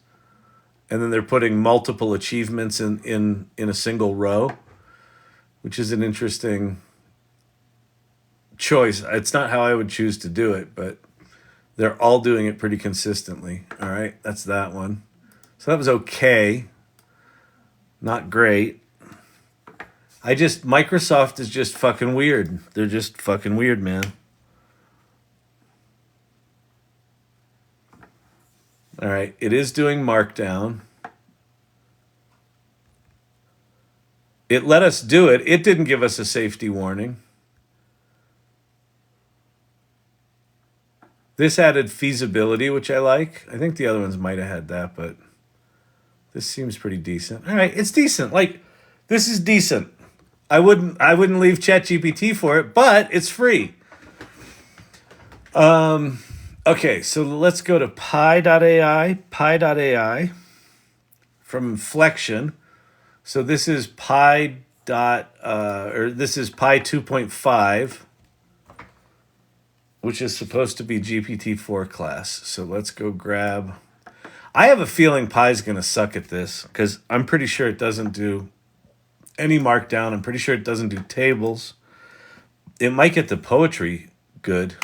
S1: and then they're putting multiple achievements in a single row, which is an interesting choice. It's not how I would choose to do it, but they're all doing it pretty consistently. All right, that's that one. So that was okay. Not great. Microsoft is just fucking weird. They're just fucking weird, man. All right, it is doing markdown. It let us do it. It didn't give us a safety warning. This added feasibility, which I like. I think the other ones might have had that, but this seems pretty decent. All right, it's decent. Like, this is decent. I wouldn't leave ChatGPT for it, but it's free. Okay, so let's go to Pi.ai. Pi.ai from Inflection. So this is Pi. This is Pi 2.5, which is supposed to be GPT-4 class. So let's go grab. I have a feeling Pi's going to suck at this because I'm pretty sure it doesn't do any markdown. I'm pretty sure it doesn't do tables. It might get the poetry gooder.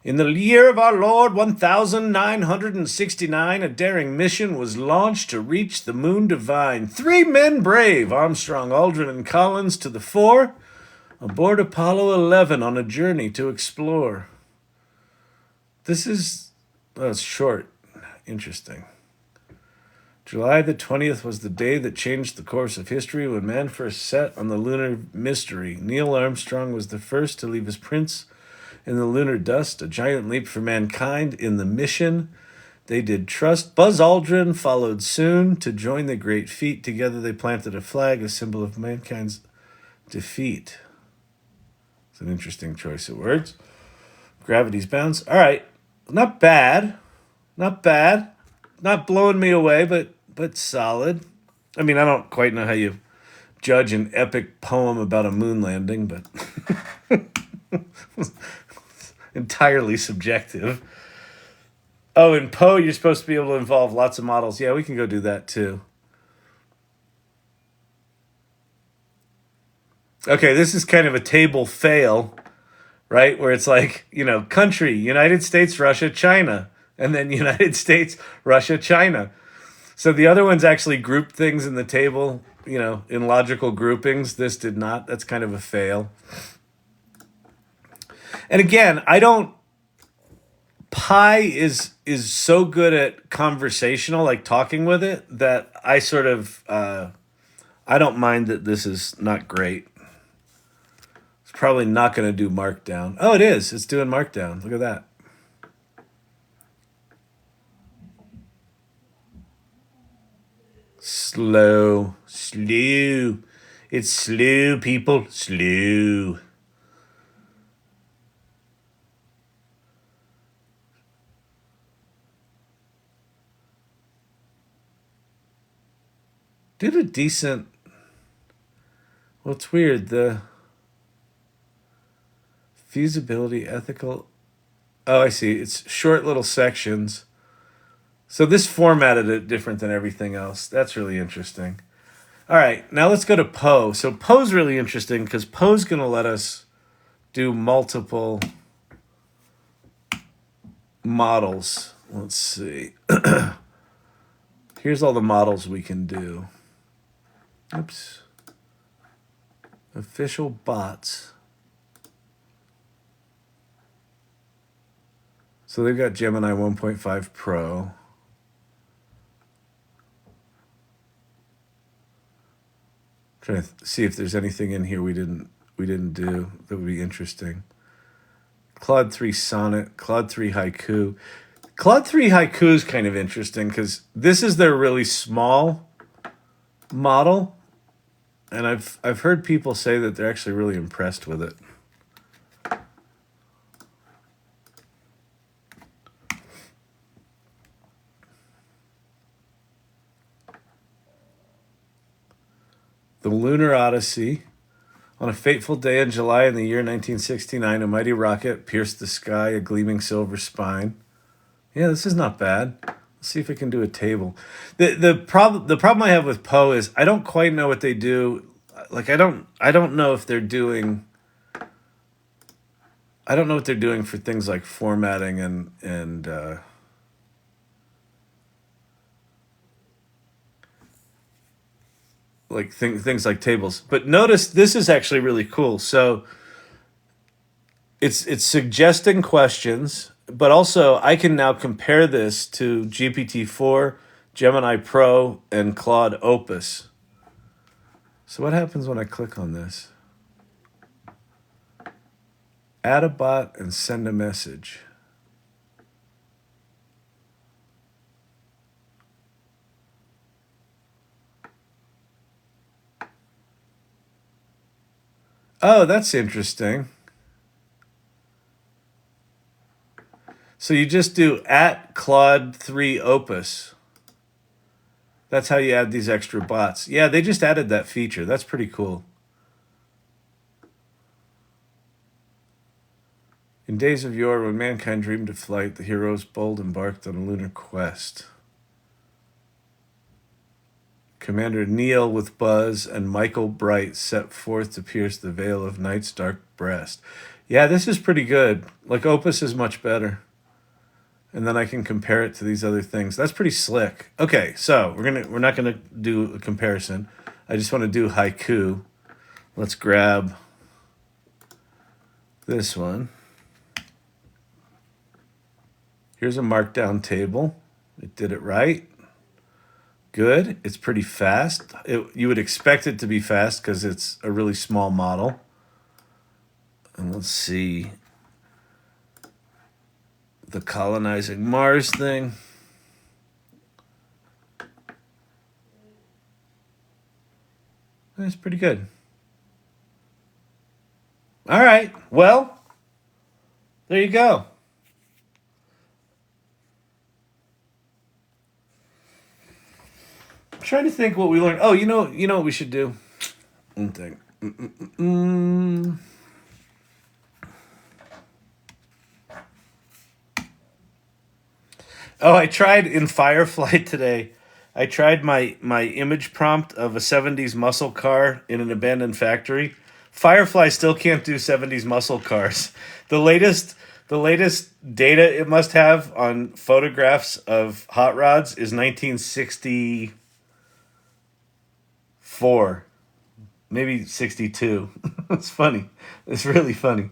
S1: In the year of our Lord 1969, a daring mission was launched to reach the moon divine. 3 men brave, Armstrong, Aldrin, and Collins to the fore, aboard Apollo 11 on a journey to explore. This is, it's short. Interesting. July the 20th was the day that changed the course of history when man first set on the lunar mystery. Neil Armstrong was the first to leave his prints in the lunar dust, a giant leap for mankind in the mission they did trust. Buzz Aldrin followed soon to join the great feat. Together they planted a flag, a symbol of mankind's defeat. It's an interesting choice of words. Gravity's bounds. All right. Not bad. Not bad. Not blowing me away, but solid. I mean, I don't quite know how you judge an epic poem about a moon landing, but entirely subjective. Oh, in Poe, you're supposed to be able to involve lots of models. Yeah, we can go do that too. Okay, this is kind of a table fail, right? Where it's like, country, United States, Russia, China, and then United States, Russia, China. So the other ones actually grouped things in the table, in logical groupings. This did not. That's kind of a fail. And again, Pi is so good at conversational, like talking with it, that I sort of, I don't mind that this is not great. It's probably not going to do markdown. Oh, it is. It's doing markdown. Look at that. Slow. It's slow, people. Slow. Did a decent. Well, it's weird. The feasibility, ethical. Oh, I see. It's short little sections. So this formatted it different than everything else. That's really interesting. All right, now let's go to Poe. So Poe's really interesting because Poe's going to let us do multiple models. Let's see. Here's all the models we can do. Oops. Official bots. So they've got Gemini 1.5 Pro. Trying to see if there's anything in here we didn't do that would be interesting. Claude 3 Sonnet, Claude 3 Haiku. Claude 3 Haiku is kind of interesting because this is their really small model, and I've heard people say that they're actually really impressed with it. The Lunar Odyssey. On a fateful day in July in the year 1969, a mighty rocket pierced the sky, a gleaming silver spine. Yeah, this is not bad. Let's see if we can do a table. The problem I have with Poe is I don't quite know what they do. Like I don't know if they're doing. I don't know what they're doing for things like formatting and like things like tables. But notice this is actually really cool. So it's suggesting questions, but also I can now compare this to GPT-4, Gemini Pro, and Claude Opus. So what happens when I click on this? Add a bot and send a message. Oh, that's interesting. So you just do at Claude 3 Opus. That's how you add these extra bots. Yeah, they just added that feature. That's pretty cool. In days of yore, when mankind dreamed of flight, the heroes bold embarked on a lunar quest. Commander Neil with Buzz and Michael Bright set forth to pierce the veil of night's dark breast. Yeah, this is pretty good. Like, Opus is much better. And then I can compare it to these other things. That's pretty slick. Okay, so we're not gonna do a comparison. I just want to do haiku. Let's grab this one. Here's a markdown table. It did it right. Good. It's pretty fast. You would expect it to be fast because it's a really small model. And let's see the colonizing Mars thing. That's pretty good. All right. Well, there you go. I'm trying to think what we learned. Oh, you know what we should do? One thing. Oh, I tried in Firefly today. I tried my image prompt of a 70s muscle car in an abandoned factory. Firefly still can't do 70s muscle cars. The latest data it must have on photographs of hot rods is 1964, maybe 62. It's funny. It's really funny.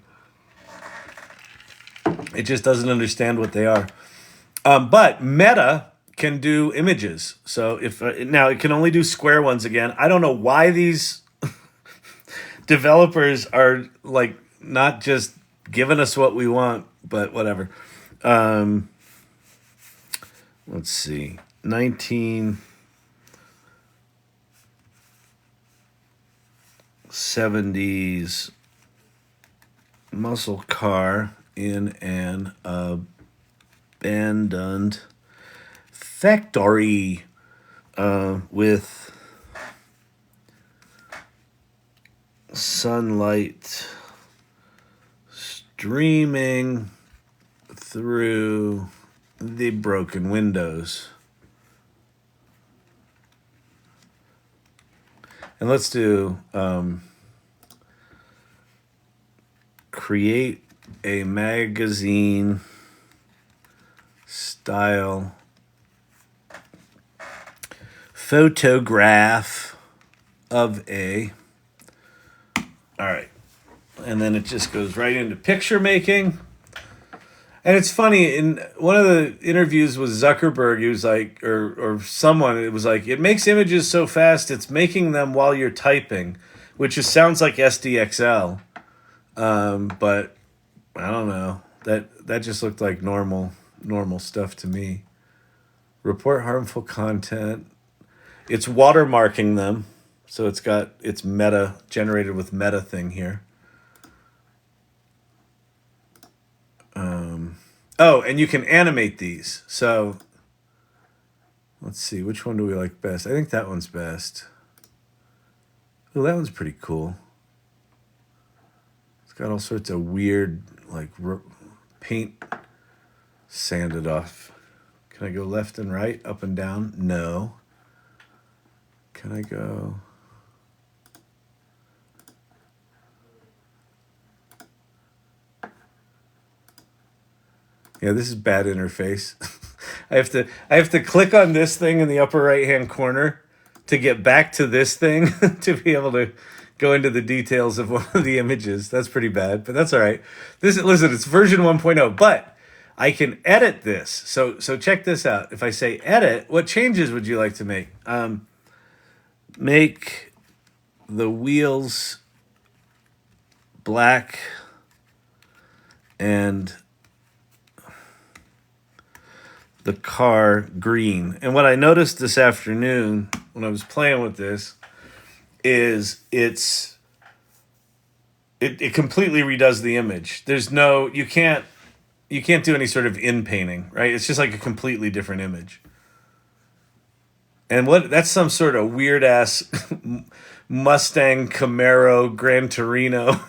S1: It just doesn't understand what they are. But Meta can do images. So if now it can only do square ones again. I don't know why these developers are like not just giving us what we want, but whatever. Let's see. 1970s muscle car in an abandoned factory with sunlight streaming through the broken windows. And let's do create a magazine style photograph of a. All right. And then it just goes right into picture making. And it's funny, in one of the interviews with Zuckerberg, he was like, or someone, it was like, it makes images so fast, it's making them while you're typing, which just sounds like SDXL. But I don't know. That just looked like normal stuff to me. Report harmful content. It's watermarking them. So it's got its meta generated with meta thing here. Oh, and you can animate these. So let's see, which one do we like best? I think that one's best. Oh, that one's pretty cool. It's got all sorts of weird, like, paint sanded off. Can I go left and right, up and down? No. Can I go... Yeah, this is bad interface. I have to click on this thing in the upper right hand corner to get back to this thing to be able to go into the details of one of the images. That's pretty bad, but that's all right. Listen, it's version 1.0, but I can edit this. So check this out. If I say edit, what changes would you like to make? Make the wheels black and the car green. And what I noticed this afternoon when I was playing with this is it completely redoes the image. There's no, you can't do any sort of in painting, right? It's just like a completely different image. And that's some sort of weird ass Mustang Camaro Gran Torino.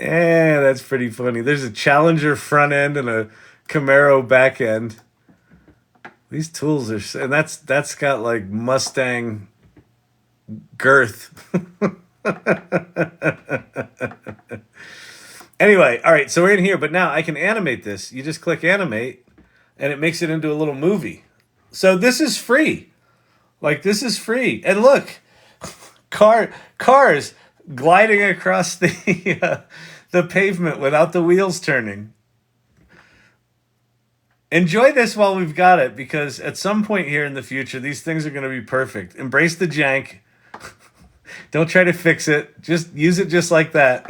S1: That's pretty funny. There's a Challenger front end and a Camaro back end. These tools are, and that's got like Mustang girth. Anyway, all right, so we're in here, but now I can animate this. You just click animate, and it makes it into a little movie. So this is free. Like, this is free. And look, cars gliding across the pavement without the wheels turning. Enjoy this while we've got it, because at some point here in the future, these things are going to be perfect. Embrace the jank. Don't try to fix it. Just use it just like that.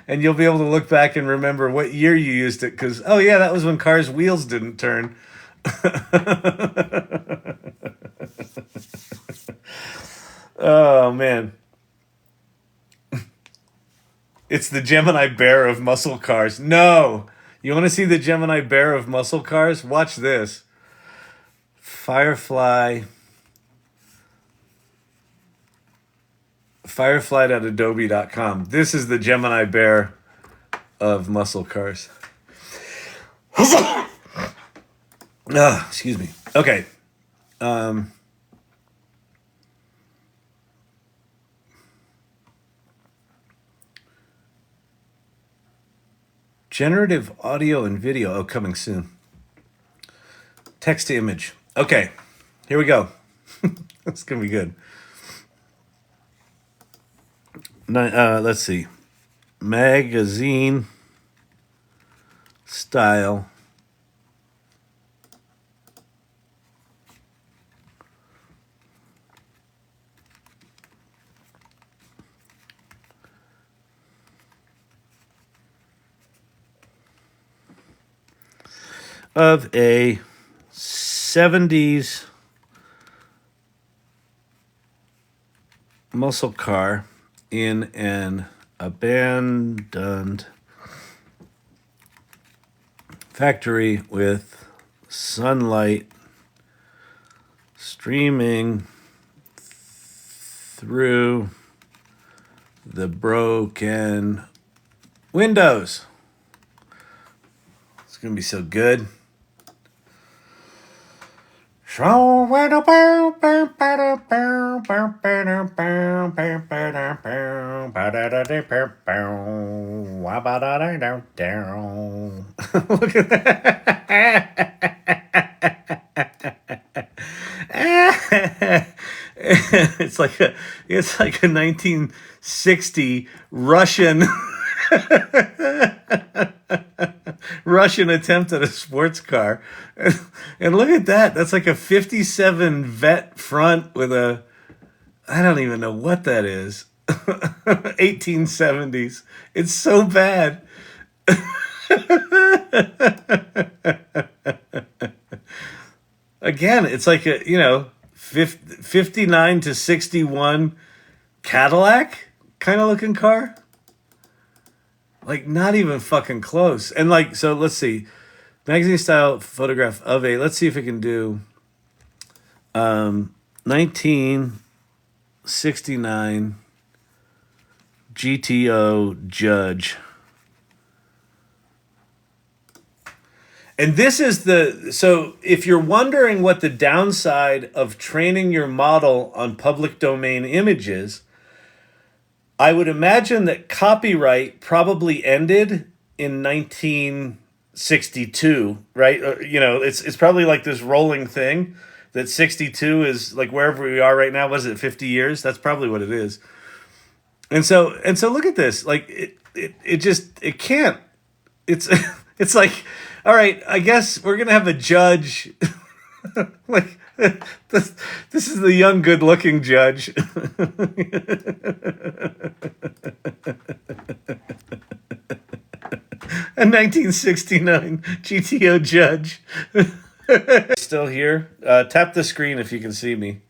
S1: And you'll be able to look back and remember what year you used it. Because, oh yeah, that was when cars' wheels didn't turn. Oh, man. It's the Gemini bear of muscle cars. No! You want to see the Gemini bear of muscle cars? Watch this. Firefly.adobe.com. This is the Gemini bear of muscle cars. Excuse me. Okay. Generative audio and video. Oh, coming soon. Text to image. Okay. Here we go. That's going to be good. Let's see. Magazine style. Of a 70s muscle car in an abandoned factory with sunlight streaming through the broken windows. It's going to be so good. Look at that. It's like a 1960 Russian attempt at a sports car. And look at that. That's like a 57 vet front with a, I don't even know what that is. 1870s. It's so bad. Again, it's like a, 59 to 61 Cadillac kind of looking car. Like, not even fucking close. And like, so let's see. Magazine style photograph of a, let's see if it can do 1969 GTO Judge. And this is so if you're wondering what the downside of training your model on public domain images, I would imagine that copyright probably ended in 1962, right? It's probably like this rolling thing that 62 is like wherever we are right now. Was it 50 years? That's probably what it is. And so look at this. Like it can't. It's it's like, all right, I guess we're gonna have a judge. Like this is the young, good-looking judge. A 1969 GTO Judge. Still here? Tap the screen if you can see me.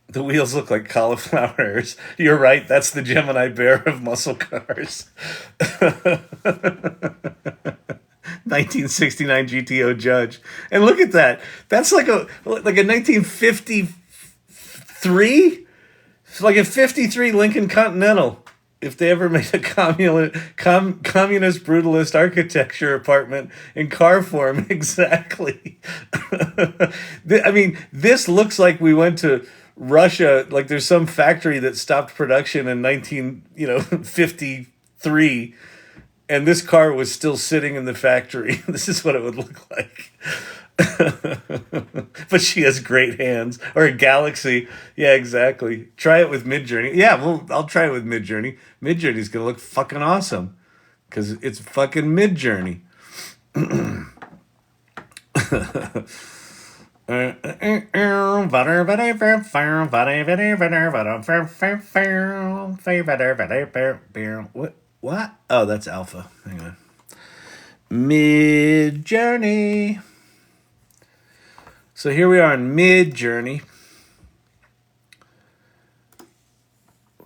S1: The wheels look like cauliflowers. You're right, that's the Gemini bear of muscle cars. 1969 GTO Judge. And look at that. That's like a 1953? It's like a 53 Lincoln Continental. If they ever made a communist brutalist architecture apartment in car form, exactly. I mean, this looks like we went to Russia. Like there's some factory that stopped production in 1953, and this car was still sitting in the factory. This is what it would look like. But she has great hands. Or a Galaxy. Yeah, exactly. Try it with Midjourney. Yeah, well, I'll try it with Midjourney. Midjourney's gonna look fucking awesome. Because it's fucking Midjourney. What? Oh, that's alpha. Hang on. Midjourney. So here we are in Midjourney.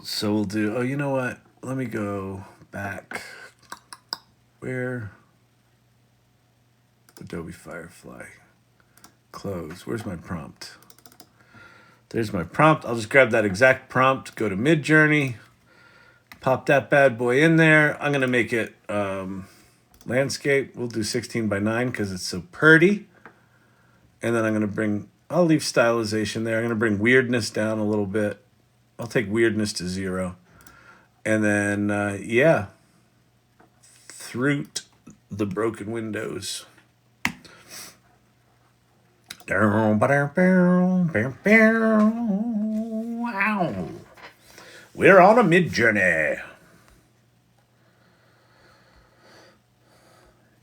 S1: So we'll do, oh, you know what? Let me go back. Where? Adobe Firefly. Close. Where's my prompt? There's my prompt. I'll just grab that exact prompt, go to Midjourney, pop that bad boy in there. I'm going to make it landscape. We'll do 16 by 9 because it's so pretty. And then I'm going to bring, I'll leave stylization there. I'm going to bring weirdness down a little bit. I'll take weirdness to 0. And then, yeah, through the broken windows. Wow. We're on a Midjourney.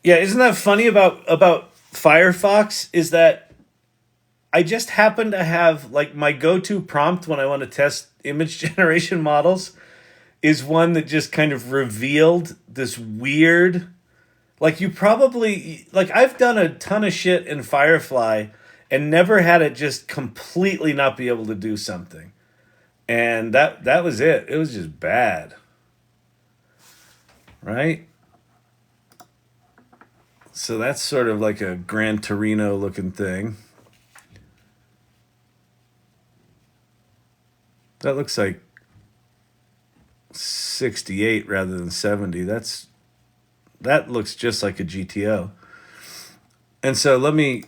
S1: Yeah, isn't that funny about Firefox is that I just happen to have, like, my go-to prompt when I want to test image generation models is one that just kind of revealed this weird, like, you probably, like, I've done a ton of shit in Firefly and never had it just completely not be able to do something. And that was it. It was just bad. Right? So that's sort of like a Gran Torino looking thing. That looks like 68 rather than 70. That looks just like a GTO. And so we'll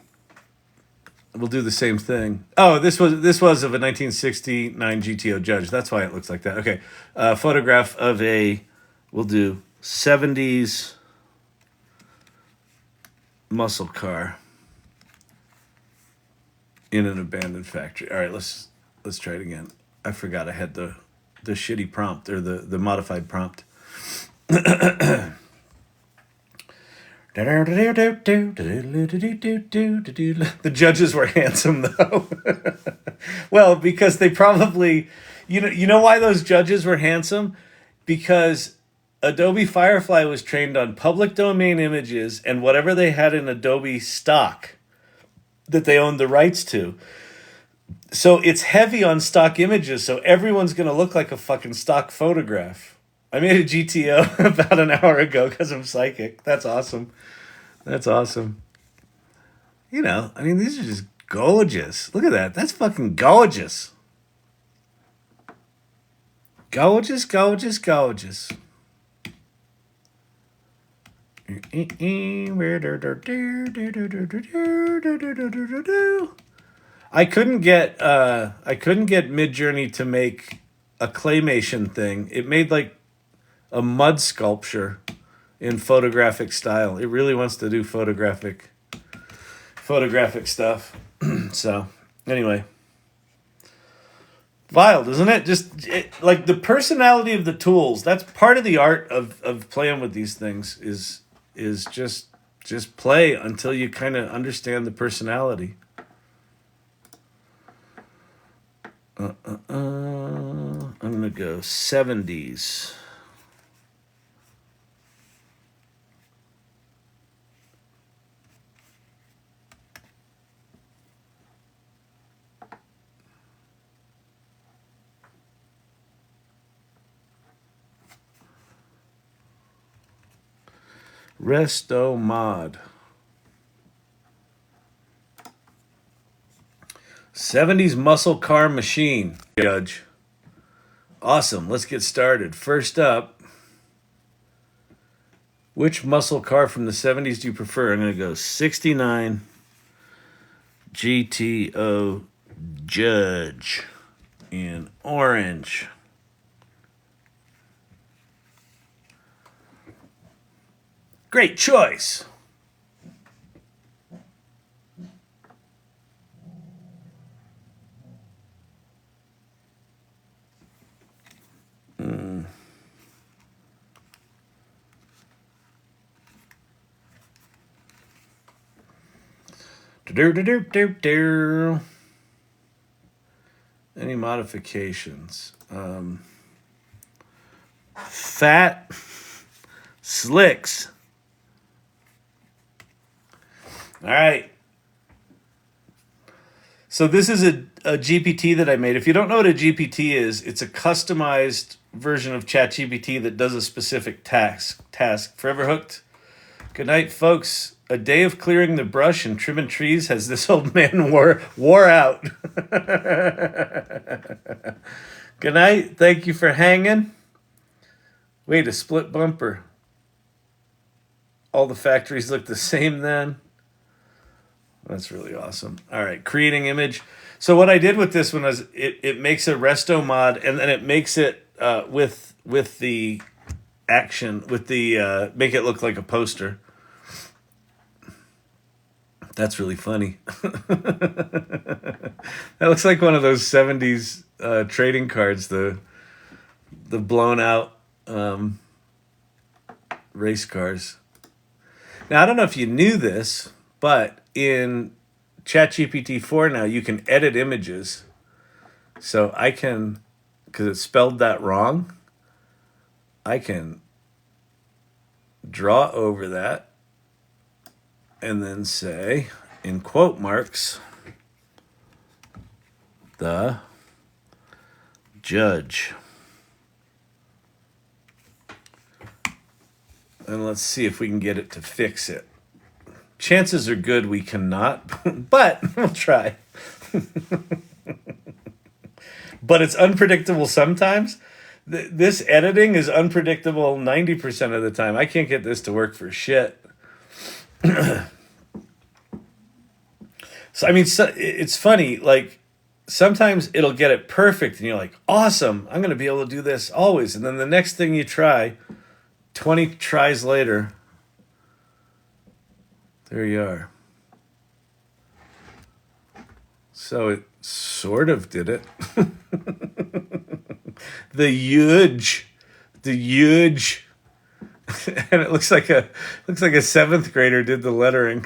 S1: do the same thing. Oh, this was of a 1969 GTO Judge. That's why it looks like that. Okay. Photograph of we'll do 70s muscle car in an abandoned factory. All right, let's try it again. I forgot I had the shitty prompt or the modified prompt. The judges were handsome though. Well, because they probably, you know why those judges were handsome? Because Adobe Firefly was trained on public domain images and whatever they had in Adobe stock that they owned the rights to. So it's heavy on stock images, so everyone's going to look like a fucking stock photograph. I made a GTO about an hour ago because I'm psychic. That's awesome. That's awesome. I mean, these are just gorgeous. Look at that. That's fucking gorgeous. Gorgeous, gorgeous, gorgeous. I couldn't get Midjourney to make a claymation thing. It made like a mud sculpture in photographic style. It really wants to do photographic stuff. So anyway, wild, isn't it? Like the personality of the tools. That's part of the art of playing with these things is just play until you kind of understand the personality. I'm gonna go 70s. Resto Mod. 70s muscle car machine, Judge. Awesome. Let's get started. First up, which muscle car from the 70s do you prefer? I'm going to go 69 GTO Judge in orange. Great choice. Any modifications? Fat slicks. All right. So this is a GPT that I made. If you don't know what a GPT is, it's a customized version of ChatGPT that does a specific task. Forever hooked. Good night, folks. A day of clearing the brush and trimming trees has this old man wore out. Good night. Thank you for hanging. Wait, a split bumper. All the factories look the same then. That's really awesome. All right, creating image. So what I did with this one was it makes a resto mod, and then it makes it with the action, with the make it look like a poster. That's really funny. That looks like one of those 70s trading cards, the blown out race cars. Now, I don't know if you knew this, but in ChatGPT 4 now, you can edit images. So I can, because it spelled that wrong, I can draw over that and then say, in quote marks, the judge. And let's see if we can get it to fix it. Chances are good we cannot, but we'll try. But it's unpredictable sometimes. This editing is unpredictable 90% of the time. I can't get this to work for shit. So I mean, it's funny. Like sometimes it'll get it perfect, and you're like, "Awesome! I'm going to be able to do this always." And then the next thing you try, 20 tries later, there you are. So it sort of did it. The huge. And it looks like a 7th grader did the lettering.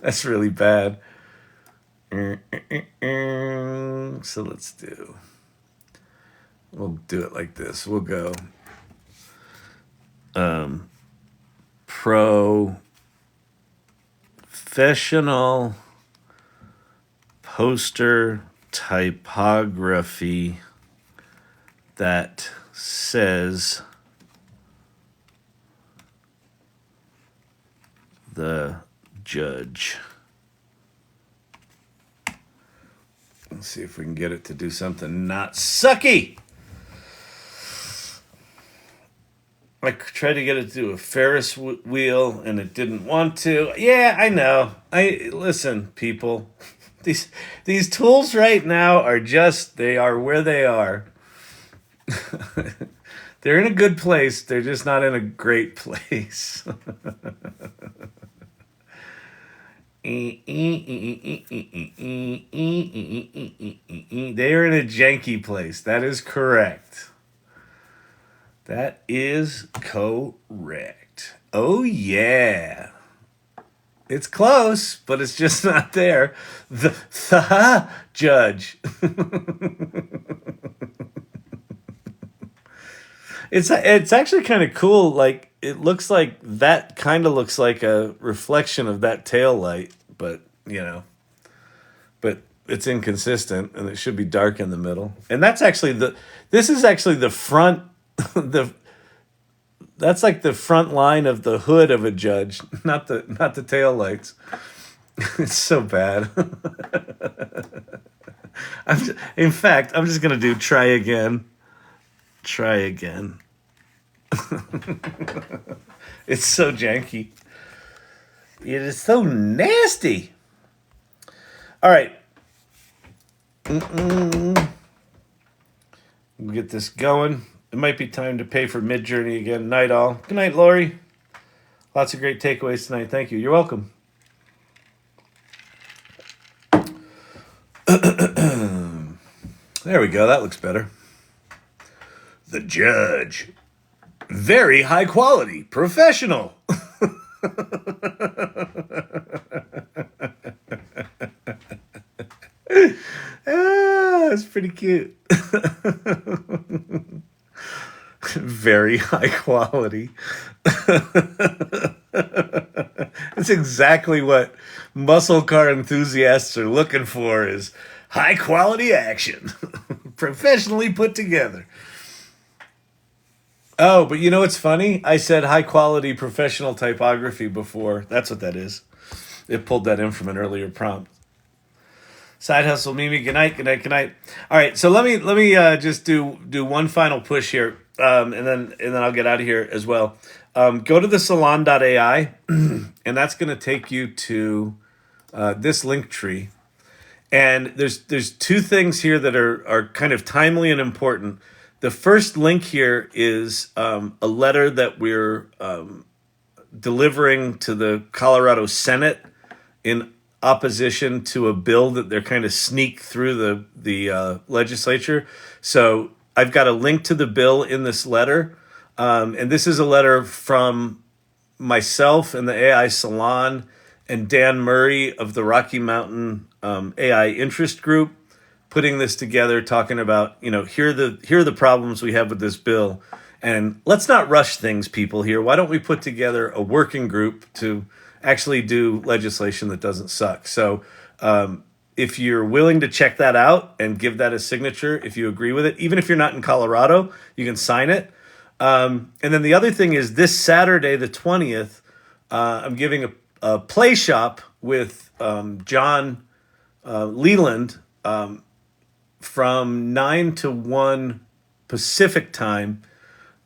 S1: That's really bad. So we'll do it like this. We'll go professional poster typography that says the judge. Let's see if we can get it to do something not sucky. I tried to get it to do a Ferris wheel and it didn't want to. Yeah, I know. Listen, people. These tools right now are they are where they are. They're in a good place. They're just not in a great place. They are in a janky place. That is correct. That is correct. Oh, yeah. It's close, but it's just not there. The judge. It's actually kind of cool. Like it looks like that kind of looks like a reflection of that tail light, but but it's inconsistent and it should be dark in the middle. And this is actually the front that's like the front line of the hood of a judge, not the tail lights. It's so bad. In fact, I'm just going to do try again. Try again. It's so janky. It is so nasty. All right. We'll get this going. It might be time to pay for Midjourney again. Night all. Good night, Lori. Lots of great takeaways tonight. Thank you. You're welcome. There we go. That looks better. The judge. Very high quality. Professional. That's pretty cute. Very high quality. That's exactly what muscle car enthusiasts are looking for, is high quality action. Professionally put together. Oh, but you know what's funny? I said high quality professional typography before. That's what that is. It pulled that in from an earlier prompt. Side hustle, Mimi. Good night. Good night. Good night. All right. So let me just do one final push here, and then I'll get out of here as well. Go to the Salon.AI, and that's going to take you to this link tree. And there's two things here that are kind of timely and important. The first link here is a letter that we're delivering to the Colorado Senate in opposition to a bill that they're kind of sneak through the legislature. So I've got a link to the bill in this letter. And this is a letter from myself and the AI Salon and Dan Murray of the Rocky Mountain AI Interest Group, putting this together, talking about, here are the problems we have with this bill. And let's not rush things, people, here. Why don't we put together a working group to actually do legislation that doesn't suck? So if you're willing to check that out and give that a signature, if you agree with it, even if you're not in Colorado, you can sign it. And then the other thing is this Saturday, the 20th, I'm giving a play shop with John Leland from 9 to 1 Pacific time,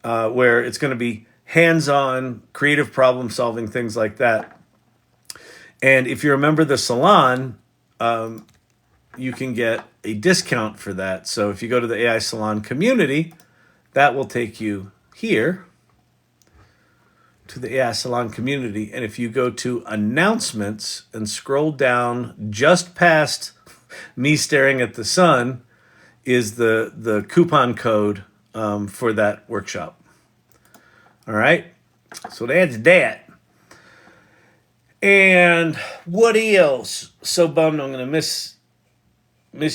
S1: where it's going to be hands-on, creative problem-solving, things like that. And if you're a member of the Salon, you can get a discount for that. So if you go to the AI Salon community, that will take you here to the AI Salon community. And if you go to announcements and scroll down just past me staring at the sun, is the coupon code for that workshop. All right. So that's that. And what else? So bummed I'm going to miss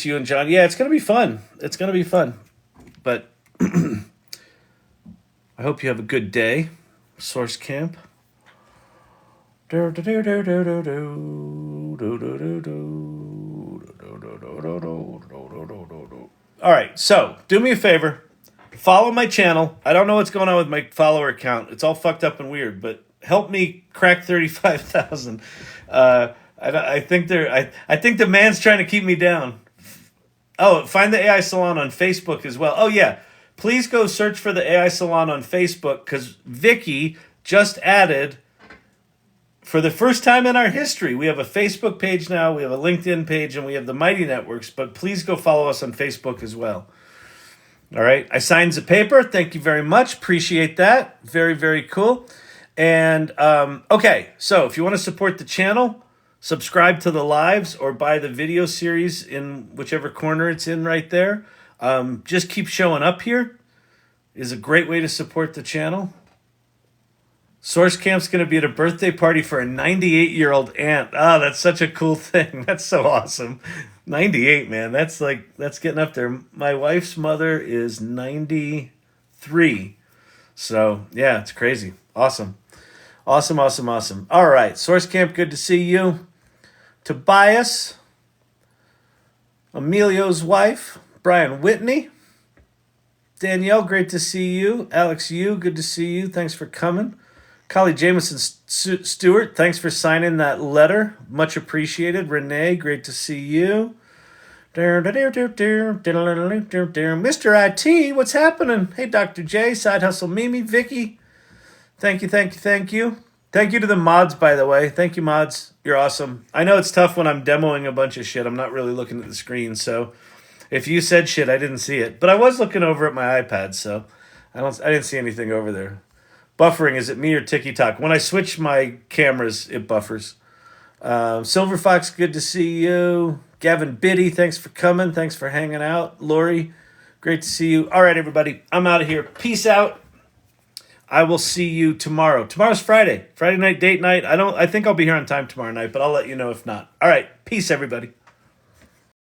S1: you and John. Yeah, it's going to be fun. It's going to be fun. But I hope you have a good day. Source Camp. All right, so do me a favor. Follow my channel. I don't know what's going on with my follower count. It's all fucked up and weird, but help me crack 35,000. I think the man's trying to keep me down. Oh, find the AI Salon on Facebook as well. Oh yeah, please go search for the AI Salon on Facebook, because Vicky just added, for the first time in our history, we have a Facebook page now, we have a LinkedIn page, and we have the Mighty Networks, but please go follow us on Facebook as well. All right, I signed the paper. Thank you very much. Appreciate that. Very, very cool. And okay, so if you want to support the channel, subscribe to the lives or buy the video series in whichever corner it's in right there. Just keep showing up here is a great way to support the channel. Source Camp's going to be at a birthday party for a 98-year-old aunt. Oh, that's such a cool thing. That's so awesome. 98, man. That's getting up there. My wife's mother is 93. So, yeah, it's crazy. Awesome. Awesome, awesome, awesome. All right, Source Camp, good to see you. Tobias, Emilio's wife, Brian Whitney. Danielle, great to see you. Alex Yu, good to see you. Thanks for coming. Collie Jameson Stewart, thanks for signing that letter. Much appreciated. Renee, great to see you. Mr. IT, what's happening? Hey, Dr. J, Side Hustle Mimi, Vicky. Thank you, thank you, thank you. Thank you to the mods, by the way. Thank you, mods. You're awesome. I know it's tough when I'm demoing a bunch of shit. I'm not really looking at the screen, so if you said shit, I didn't see it. But I was looking over at my iPad, so I didn't see anything over there. Buffering, is it me or TikTok? When I switch my cameras, it buffers. Silver Fox, good to see you. Gavin Biddy, thanks for coming. Thanks for hanging out. Lori, great to see you. All right, everybody, I'm out of here. Peace out. I will see you tomorrow. Tomorrow's Friday. Friday night, date night. I think I'll be here on time tomorrow night, but I'll let you know if not. All right, peace, everybody.